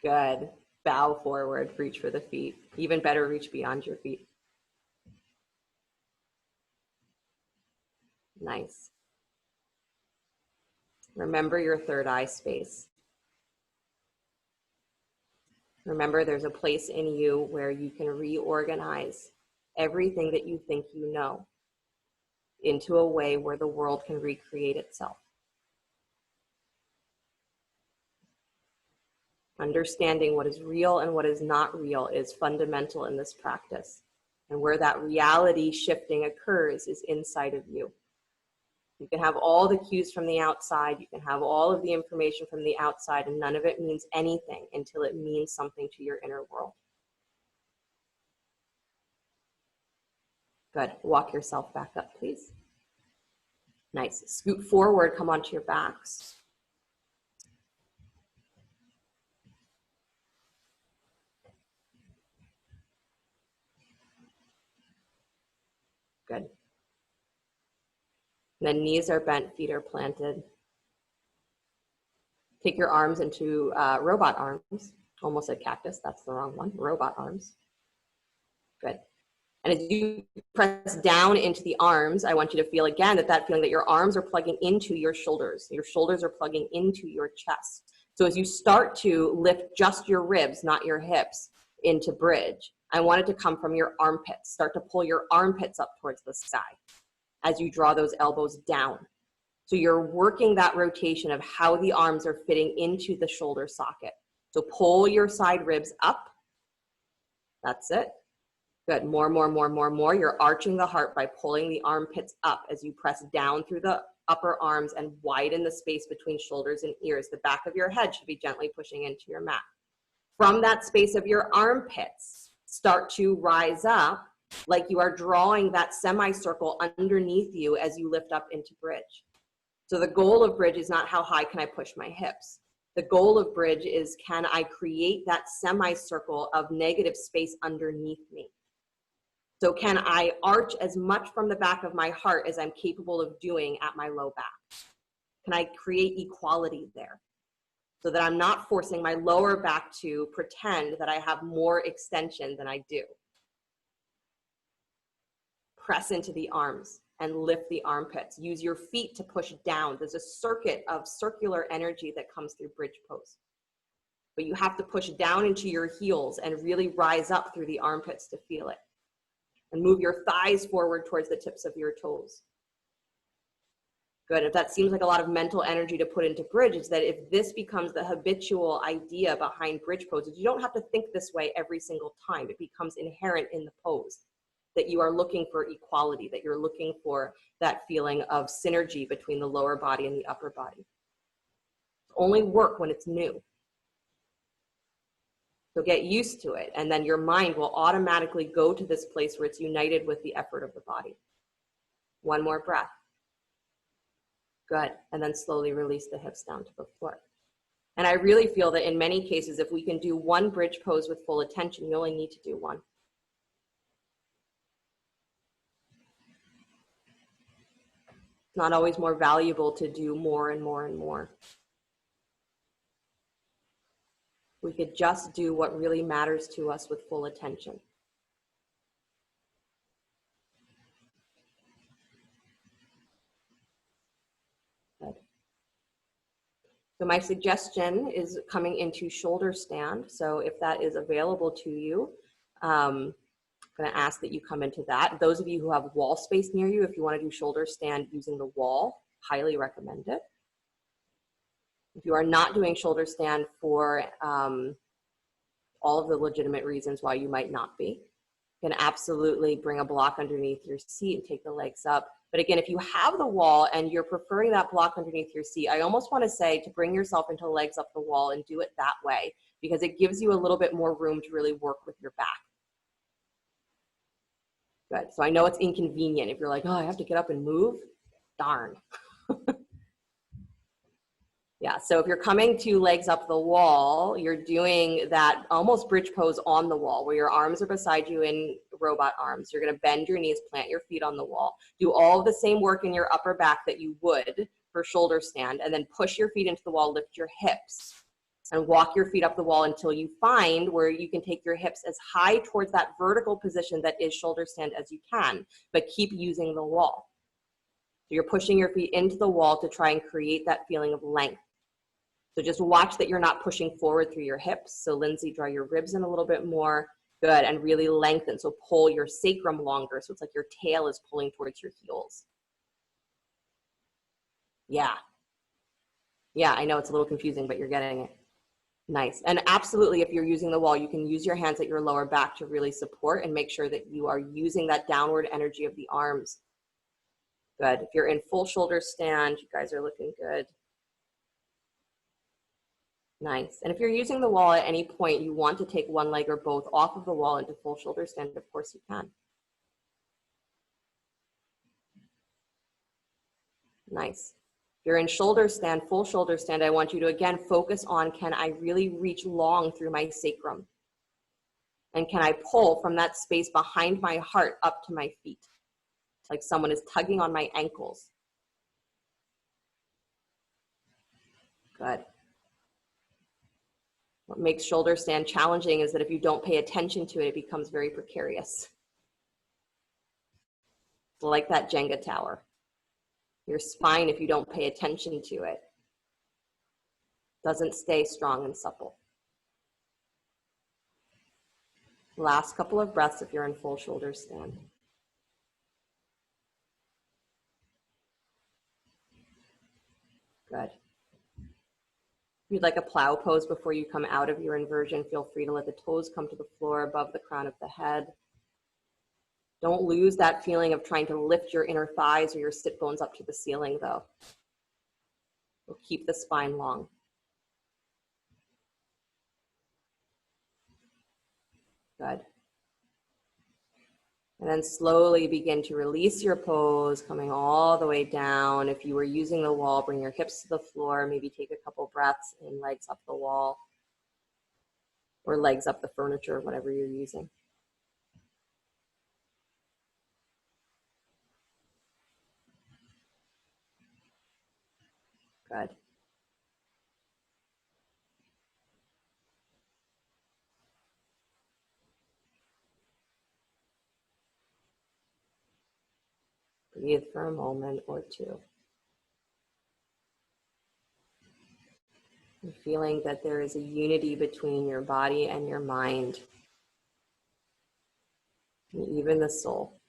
Good, bow forward, reach for the feet. Even better, reach beyond your feet. Nice. Remember your third eye space. Remember there's a place in you where you can reorganize everything that you think you know into a way where the world can recreate itself. Understanding what is real and what is not real is fundamental in this practice. And where that reality shifting occurs is inside of you. You can have all the cues from the outside, you can have all of the information from the outside, and none of it means anything until it means something to your inner world. Good. Walk yourself back up, please. Nice. Scoot forward, come onto your backs. Good. And then knees are bent, feet are planted. Take your arms into robot arms. Almost said cactus, that's the wrong one. Robot arms. Good. And as you press down into the arms, I want you to feel again that feeling that your arms are plugging into your shoulders. Your shoulders are plugging into your chest. So as you start to lift just your ribs, not your hips, into bridge, I want it to come from your armpits. Start to pull your armpits up towards the sky as you draw those elbows down. So you're working that rotation of how the arms are fitting into the shoulder socket. So pull your side ribs up. That's it. Good. More. You're arching the heart by pulling the armpits up as you press down through the upper arms and widen the space between shoulders and ears. The back of your head should be gently pushing into your mat. From that space of your armpits, start to rise up like you are drawing that semicircle underneath you as you lift up into bridge. So the goal of bridge is not how high can I push my hips. The goal of bridge is, can I create that semicircle of negative space underneath me? So can I arch as much from the back of my heart as I'm capable of doing at my low back? Can I create equality there so that I'm not forcing my lower back to pretend that I have more extension than I do? Press into the arms and lift the armpits. Use your feet to push down. There's a circuit of circular energy that comes through bridge pose. But you have to push down into your heels and really rise up through the armpits to feel it. And move your thighs forward towards the tips of your toes. Good. If that seems like a lot of mental energy to put into bridge, it's that if this becomes the habitual idea behind bridge poses, you don't have to think this way every single time. It becomes inherent in the pose. That you are looking for equality, that you're looking for that feeling of synergy between the lower body and the upper body. Only work when it's new. So get used to it, and then your mind will automatically go to this place where it's united with the effort of the body. One more breath. Good, and then slowly release the hips down to the floor. And I really feel that in many cases, if we can do one bridge pose with full attention, you only need to do one. It's not always more valuable to do more and more and more. We could just do what really matters to us with full attention. So my suggestion is coming into shoulder stand. So if that is available to you, I'm going to ask that you come into that. Those of you who have wall space near you, if you want to do shoulder stand using the wall, highly recommend it. If you are not doing shoulder stand for all of the legitimate reasons why you might not be, you can absolutely bring a block underneath your seat and take the legs up. But again, if you have the wall and you're preferring that block underneath your seat, I almost want to say to bring yourself into legs up the wall and do it that way, because it gives you a little bit more room to really work with your back. Good. So I know it's inconvenient if you're like, oh, I have to get up and move. Darn. Yeah, so if you're coming to legs up the wall, you're doing that almost bridge pose on the wall where your arms are beside you in robot arms. You're gonna bend your knees, plant your feet on the wall, do all of the same work in your upper back that you would for shoulder stand, and then push your feet into the wall, lift your hips, and walk your feet up the wall until you find where you can take your hips as high towards that vertical position that is shoulder stand as you can, but keep using the wall. So you're pushing your feet into the wall to try and create that feeling of length. So just watch that you're not pushing forward through your hips. So Lindsay, draw your ribs in a little bit more. Good, and really lengthen. So pull your sacrum longer. So it's like your tail is pulling towards your heels. Yeah. Yeah, I know it's a little confusing, but you're getting it. Nice. And absolutely, if you're using the wall, you can use your hands at your lower back to really support and make sure that you are using that downward energy of the arms. Good. If you're in full shoulder stand, you guys are looking good. Nice. And if you're using the wall at any point, you want to take one leg or both off of the wall into full shoulder stand, of course you can. Nice. If you're in shoulder stand, full shoulder stand, I want you to again focus on, can I really reach long through my sacrum? And can I pull from that space behind my heart up to my feet? It's like someone is tugging on my ankles. Good. What makes shoulder stand challenging is that if you don't pay attention to it, it becomes very precarious. It's like that Jenga tower. Your spine, if you don't pay attention to it, doesn't stay strong and supple. Last couple of breaths if you're in full shoulder stand. Good. If you'd like a plow pose before you come out of your inversion, feel free to let the toes come to the floor above the crown of the head. Don't lose that feeling of trying to lift your inner thighs or your sit bones up to the ceiling though. We'll keep the spine long. Good. And then slowly begin to release your pose, coming all the way down. If you were using the wall, bring your hips to the floor, maybe take a couple breaths in legs up the wall or legs up the furniture, whatever you're using. Good. Breathe for a moment or two. And feeling that there is a unity between your body and your mind, and even the soul.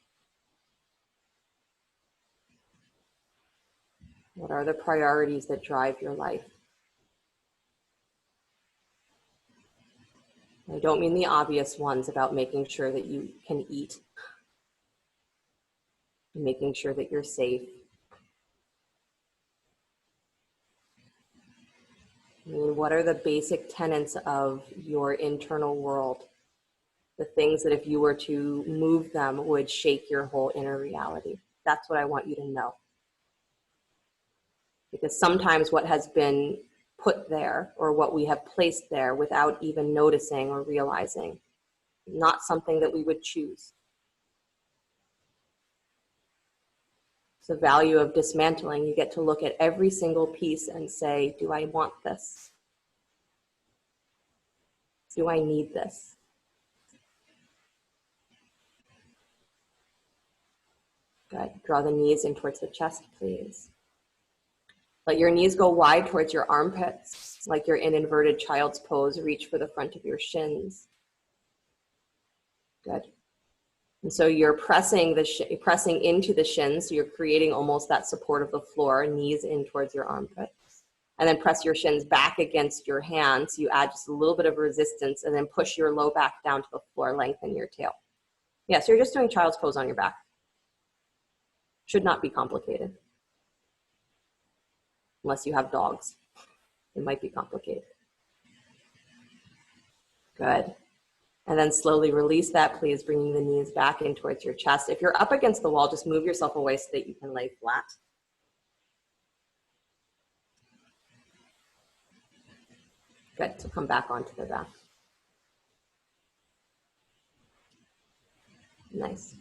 What are the priorities that drive your life? I don't mean the obvious ones about making sure that you can eat, making sure that you're safe. I mean, what are the basic tenets of your internal world? The things that if you were to move them would shake your whole inner reality. That's what I want you to know. Because sometimes what has been put there or what we have placed there without even noticing or realizing, not something that we would choose. It's the value of dismantling. You get to look at every single piece and say, do I want this? Do I need this? Good. Draw the knees in towards the chest, please. Let your knees go wide towards your armpits, like you're in inverted child's pose. Reach for the front of your shins. Good. And so you're pressing into the shins, so you're creating almost that support of the floor, knees in towards your armpits. And then press your shins back against your hands. So you add just a little bit of resistance, and then push your low back down to the floor, lengthen your tail. Yeah, so you're just doing child's pose on your back. Should not be complicated. Unless you have dogs. It might be complicated. Good. And then slowly release that, please, bringing the knees back in towards your chest. If you're up against the wall, just move yourself away so that you can lay flat. Good, so come back onto the back. Nice.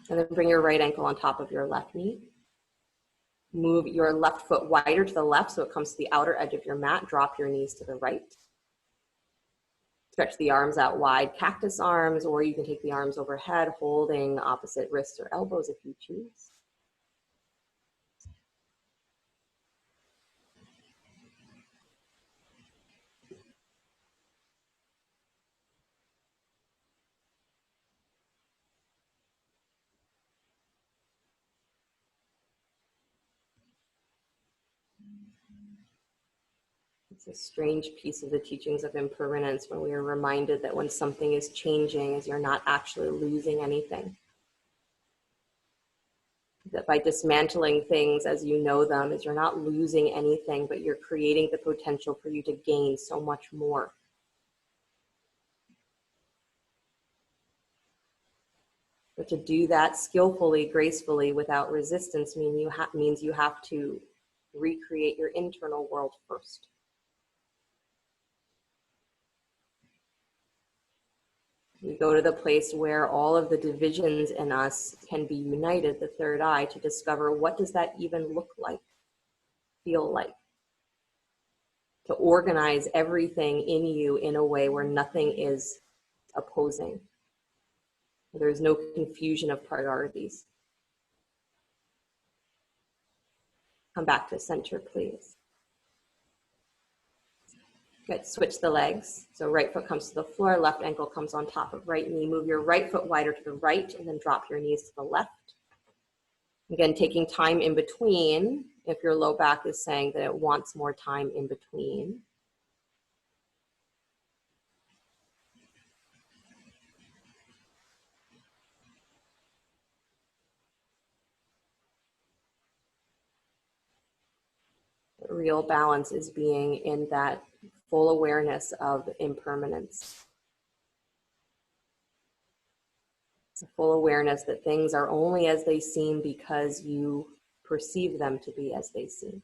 And then bring your right ankle on top of your left knee. Move your left foot wider to the left so it comes to the outer edge of your mat. Drop your knees to the right. Stretch the arms out wide, cactus arms, or you can take the arms overhead, holding opposite wrists or elbows if you choose. It's a strange piece of the teachings of impermanence when we are reminded that when something is changing, is you're not actually losing anything. That by dismantling things as you know them, is you're not losing anything, but you're creating the potential for you to gain so much more. But to do that skillfully, gracefully, without resistance means you have to recreate your internal world first. We go to the place where all of the divisions in us can be united, the third eye, to discover what does that even look like, feel like. To organize everything in you in a way where nothing is opposing. There's no confusion of priorities. Come back to center, please. Good, switch the legs. So right foot comes to the floor, left ankle comes on top of right knee. Move your right foot wider to the right and then drop your knees to the left. Again, taking time in between, if your low back is saying that it wants more time in between. Real balance is being in that full awareness of impermanence. It's a full awareness that things are only as they seem because you perceive them to be as they seem.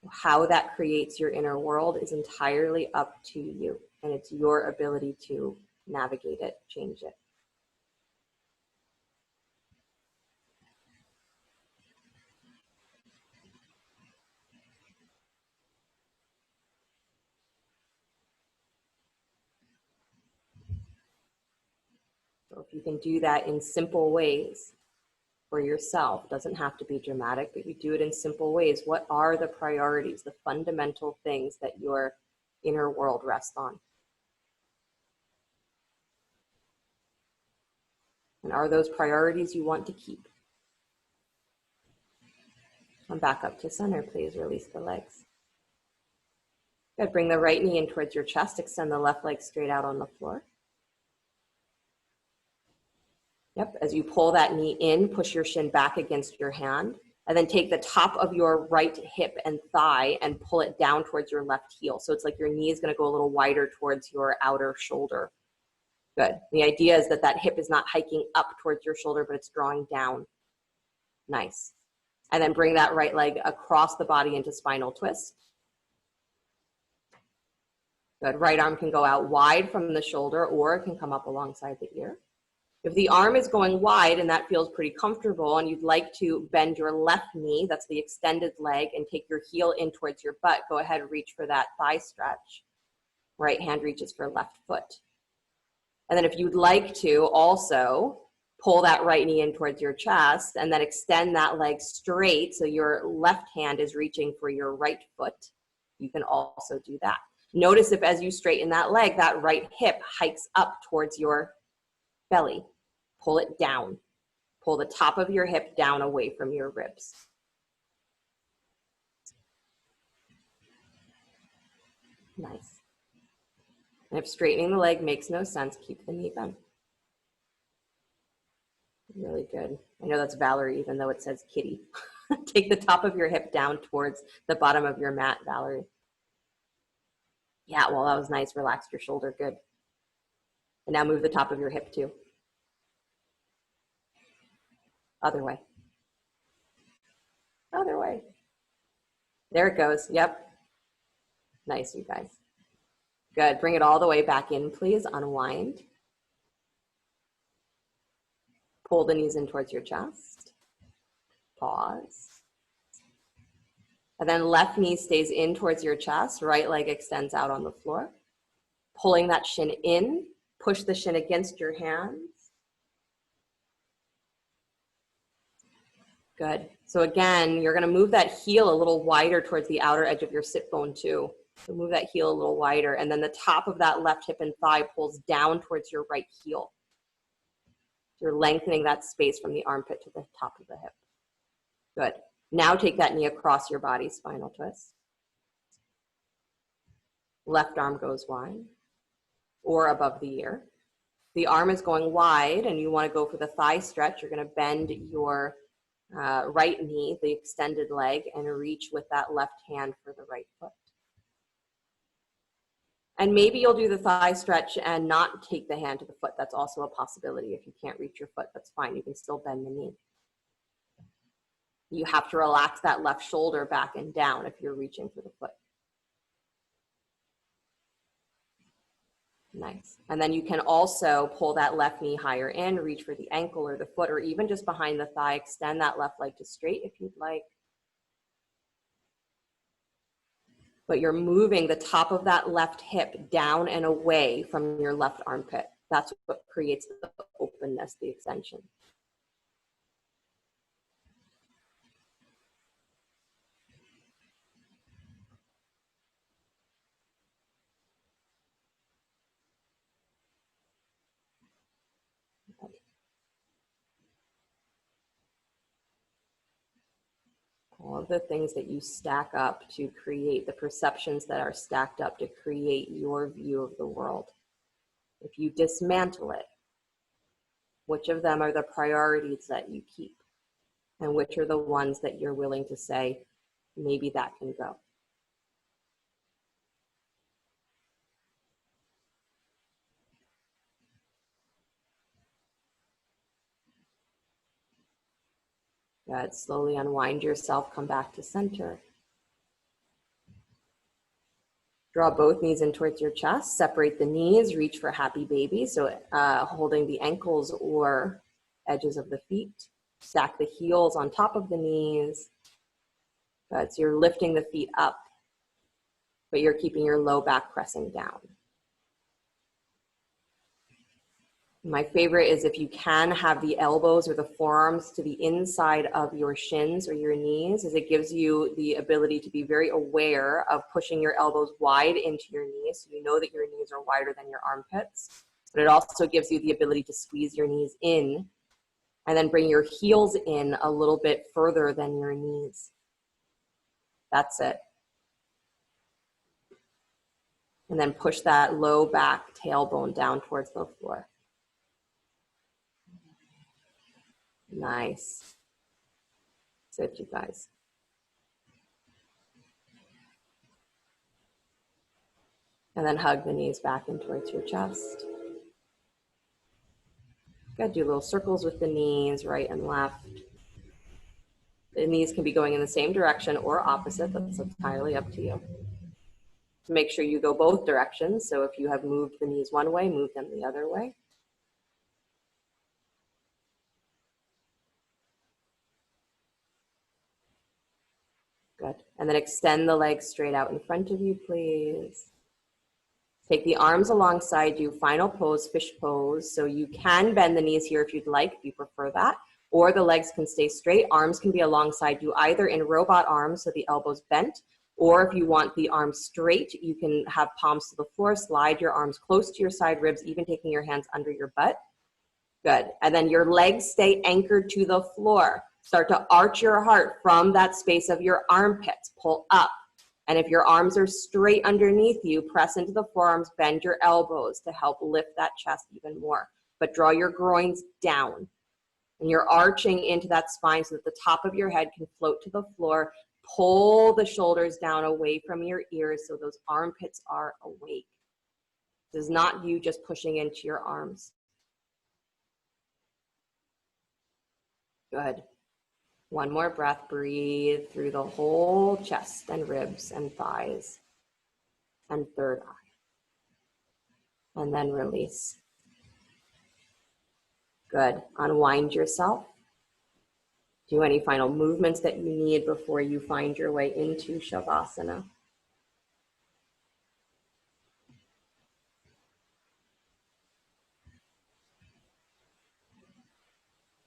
How that creates your inner world is entirely up to you, and it's your ability to navigate it, change it. So if you can do that in simple ways for yourself, doesn't have to be dramatic, but you do it in simple ways. What are the priorities, the fundamental things that your inner world rests on? And are those priorities you want to keep? Come back up to center, please. Release the legs. Good. Bring the right knee in towards your chest. Extend the left leg straight out on the floor. Yep, as you pull that knee in, push your shin back against your hand, and then take the top of your right hip and thigh and pull it down towards your left heel. So it's like your knee is going to go a little wider towards your outer shoulder. Good. The idea is that that hip is not hiking up towards your shoulder, but it's drawing down. Nice. And then bring that right leg across the body into spinal twist. Good. Right arm can go out wide from the shoulder, or it can come up alongside the ear. If the arm is going wide and that feels pretty comfortable and you'd like to bend your left knee, that's the extended leg, and take your heel in towards your butt, go ahead and reach for that thigh stretch. Right hand reaches for left foot. And then if you'd like to also Pull that right knee in towards your chest and then extend that leg straight so your left hand is reaching for your right foot. You can also do that. Notice if as you straighten that leg, that right hip hikes up towards your belly. Pull it down. Pull the top of your hip down away from your ribs. Nice. And if straightening the leg makes no sense, keep the knee bent. Really good. I know that's Valerie, even though it says kitty. Take the top of your hip down towards the bottom of your mat, Valerie. Yeah, well, that was nice. Relax your shoulder. Good. And now move the top of your hip too. Other way. Other way. There it goes. Yep. Nice, you guys. Good. Bring it all the way back in, please. Unwind. Pull the knees in towards your chest. Pause. And then left knee stays in towards your chest. Right leg extends out on the floor. Pulling that shin in. Push the shin against your hands. Good. So again, you're going to move that heel a little wider towards the outer edge of your sit bone too. So move that heel a little wider. And then the top of that left hip and thigh pulls down towards your right heel. You're lengthening that space from the armpit to the top of the hip. Good. Now take that knee across your body, spinal twist. Left arm goes wide or above the ear. The arm is going wide and you want to go for the thigh stretch. You're going to bend your right knee, the extended leg, and reach with that left hand for the right foot. And maybe you'll do the thigh stretch and not take the hand to the foot. That's also a possibility. If you can't reach your foot, that's fine. You can still bend the knee. You have to relax that left shoulder back and down if you're reaching for the foot. Nice. And then you can also pull that left knee higher in, reach for the ankle or the foot, or even just behind the thigh, extend that left leg to straight if you'd like. But you're moving the top of that left hip down and away from your left armpit. That's what creates the openness, the extension. All of the things that you stack up to create, the perceptions that are stacked up to create your view of the world. If you dismantle it, which of them are the priorities that you keep? And which are the ones that you're willing to say, maybe that can go? Good. Slowly unwind yourself, come back to center. Draw both knees in towards your chest, separate the knees, reach for happy baby. So holding the ankles or edges of the feet. Stack the heels on top of the knees. Good. So you're lifting the feet up, but you're keeping your low back pressing down. My favorite is if you can have the elbows or the forearms to the inside of your shins or your knees, as it gives you the ability to be very aware of pushing your elbows wide into your knees, so you know that your knees are wider than your armpits. But it also gives you the ability to squeeze your knees in and then bring your heels in a little bit further than your knees. That's it. And then push that low back tailbone down towards the floor. Nice. Good, you guys. And then hug the knees back in towards your chest. Good, do little circles with the knees, right and left. The knees can be going in the same direction or opposite. That's entirely up to you. Make sure you go both directions. So if you have moved the knees one way, move them the other way. Good. And then extend the legs straight out in front of you, please. Take the arms alongside you, final pose, fish pose. So you can bend the knees here if you'd like, if you prefer that, or the legs can stay straight. Arms can be alongside you either in robot arms, so the elbows bent, or if you want the arms straight, you can have palms to the floor, slide your arms close to your side ribs, even taking your hands under your butt. Good. And then your legs stay anchored to the floor. Start to arch your heart from that space of your armpits. Pull up. And if your arms are straight underneath you, press into the forearms, bend your elbows to help lift that chest even more. But draw your groins down. And you're arching into that spine so that the top of your head can float to the floor. Pull the shoulders down away from your ears so those armpits are awake. This is not you just pushing into your arms. Good. One more breath. Breathe through the whole chest and ribs and thighs and third eye. And then release. Good. Unwind yourself. Do any final movements that you need before you find your way into Shavasana.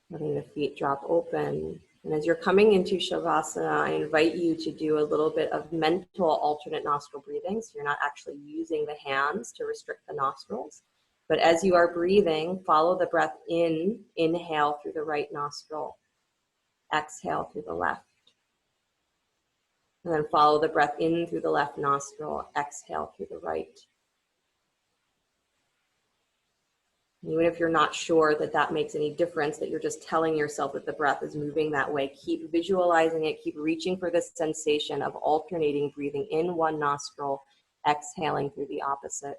Letting the feet drop open. And as you're coming into Shavasana, I invite you to do a little bit of mental alternate nostril breathing. So you're not actually using the hands to restrict the nostrils. But as you are breathing, follow the breath in. Inhale through the right nostril. Exhale through the left. And then follow the breath in through the left nostril. Exhale through the right. Even if you're not sure that that makes any difference, that you're just telling yourself that the breath is moving that way, keep visualizing it, keep reaching for this sensation of alternating breathing in one nostril, exhaling through the opposite.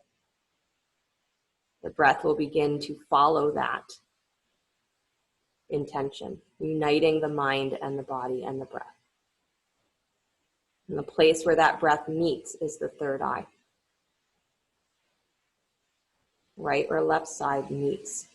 The breath will begin to follow that intention, uniting the mind and the body and the breath. And the place where that breath meets is the third eye. Right or left side meets.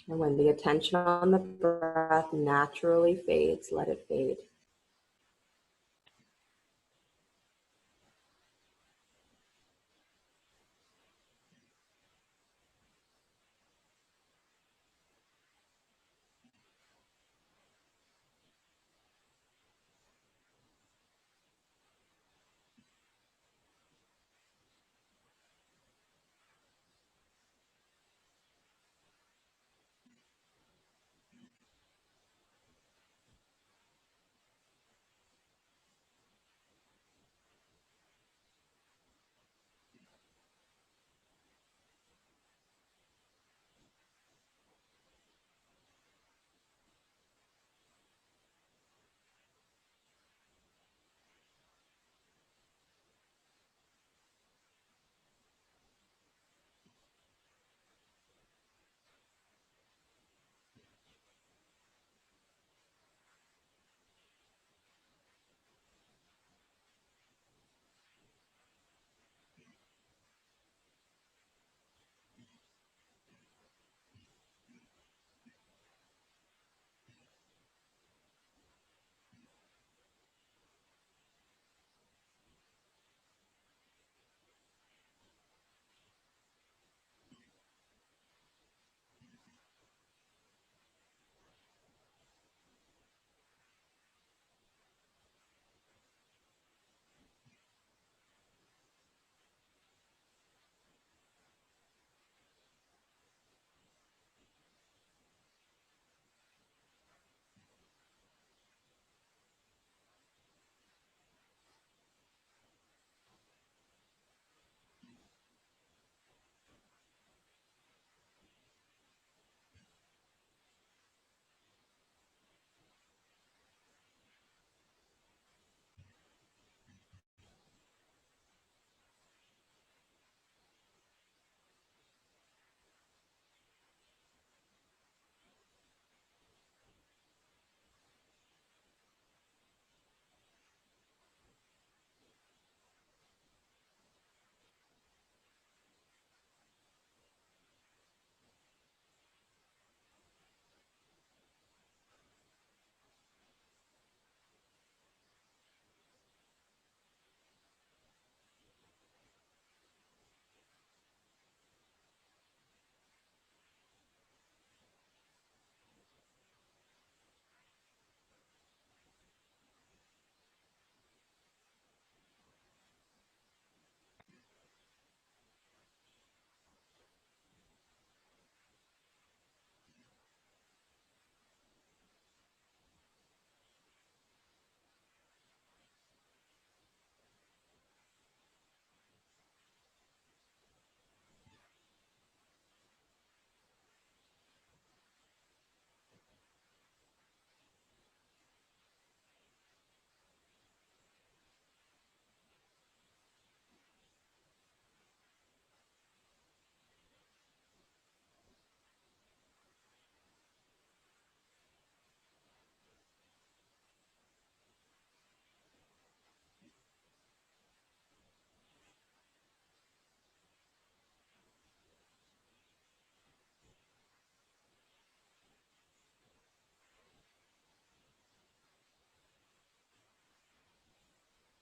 And when the attention on the breath naturally fades, let it fade.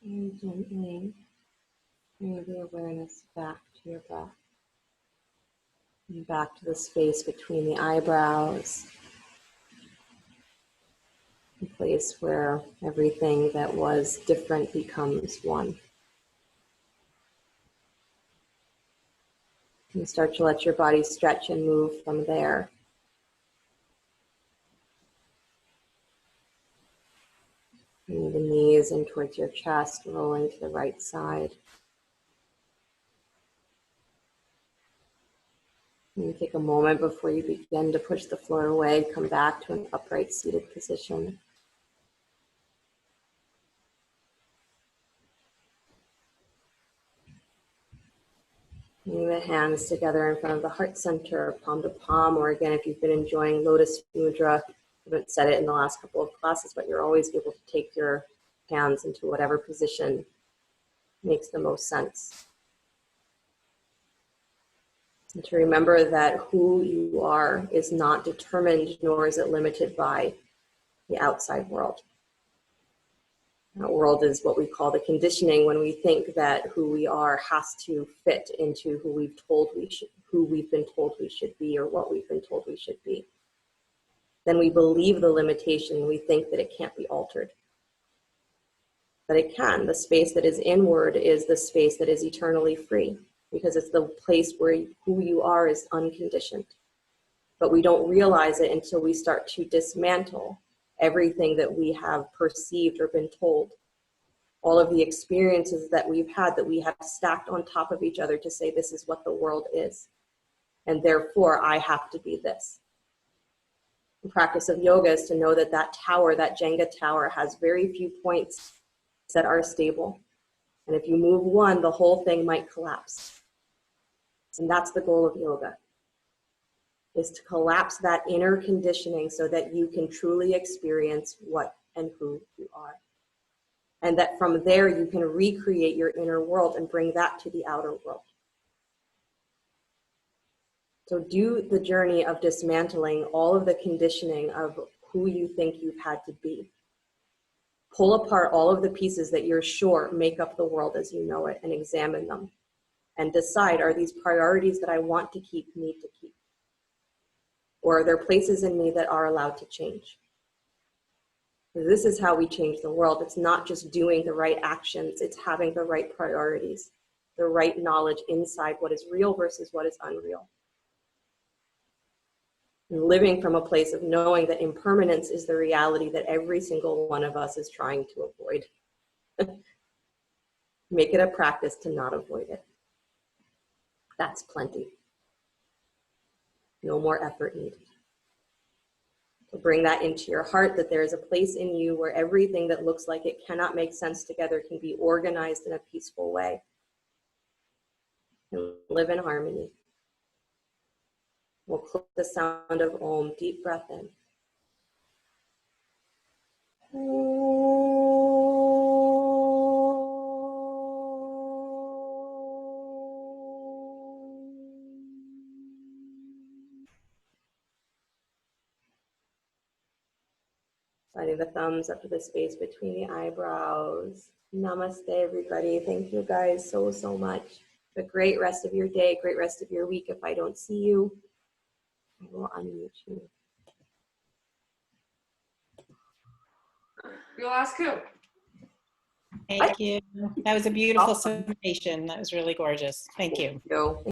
And gently bring the awareness back to your breath. And back to the space between the eyebrows. A place where everything that was different becomes one. And start to let your body stretch and move from there. Bring the knees in towards your chest, rolling to the right side. And take a moment before you begin to push the floor away. Come back to an upright seated position. Bring the hands together in front of the heart center, palm to palm, or again, if you've been enjoying Lotus Mudra, I haven't said it in the last couple of classes, but you're always able to take your hands into whatever position makes the most sense. And to remember that who you are is not determined, nor is it limited by the outside world. That world is what we call the conditioning, when we think that who we are has to fit into who we've been told we should be, or what we've been told we should be. Then we believe the limitation. We think that it can't be altered. But it can. The space that is inward is the space that is eternally free, because it's the place where who you are is unconditioned. But we don't realize it until we start to dismantle everything that we have perceived or been told. All of the experiences that we've had that we have stacked on top of each other to say this is what the world is. And therefore I have to be this. The practice of yoga is to know that that tower, that Jenga tower, has very few points that are stable. And if you move one, the whole thing might collapse. And that's the goal of yoga, is to collapse that inner conditioning so that you can truly experience what and who you are. And that from there you can recreate your inner world and bring that to the outer world. So do the journey of dismantling all of the conditioning of who you think you've had to be. Pull apart all of the pieces that you're sure make up the world as you know it, and examine them. And decide, are these priorities that I want to keep, need to keep? Or are there places in me that are allowed to change? This is how we change the world. It's not just doing the right actions, it's having the right priorities, the right knowledge inside what is real versus what is unreal. And living from a place of knowing that impermanence is the reality that every single one of us is trying to avoid. Make it a practice to not avoid it. That's plenty. No more effort needed. So bring that into your heart, that there is a place in you where everything that looks like it cannot make sense together can be organized in a peaceful way. And live in harmony. We'll click the sound of Om. Deep breath in. Sliding the thumbs up to the space between the eyebrows. Namaste, everybody. Thank you guys so, so much. Have a great rest of your day, great rest of your week. If I don't see you, I will unmute you. You'll ask who? Thank you. That was a beautiful summation. That was really gorgeous. Thank you. Thank you.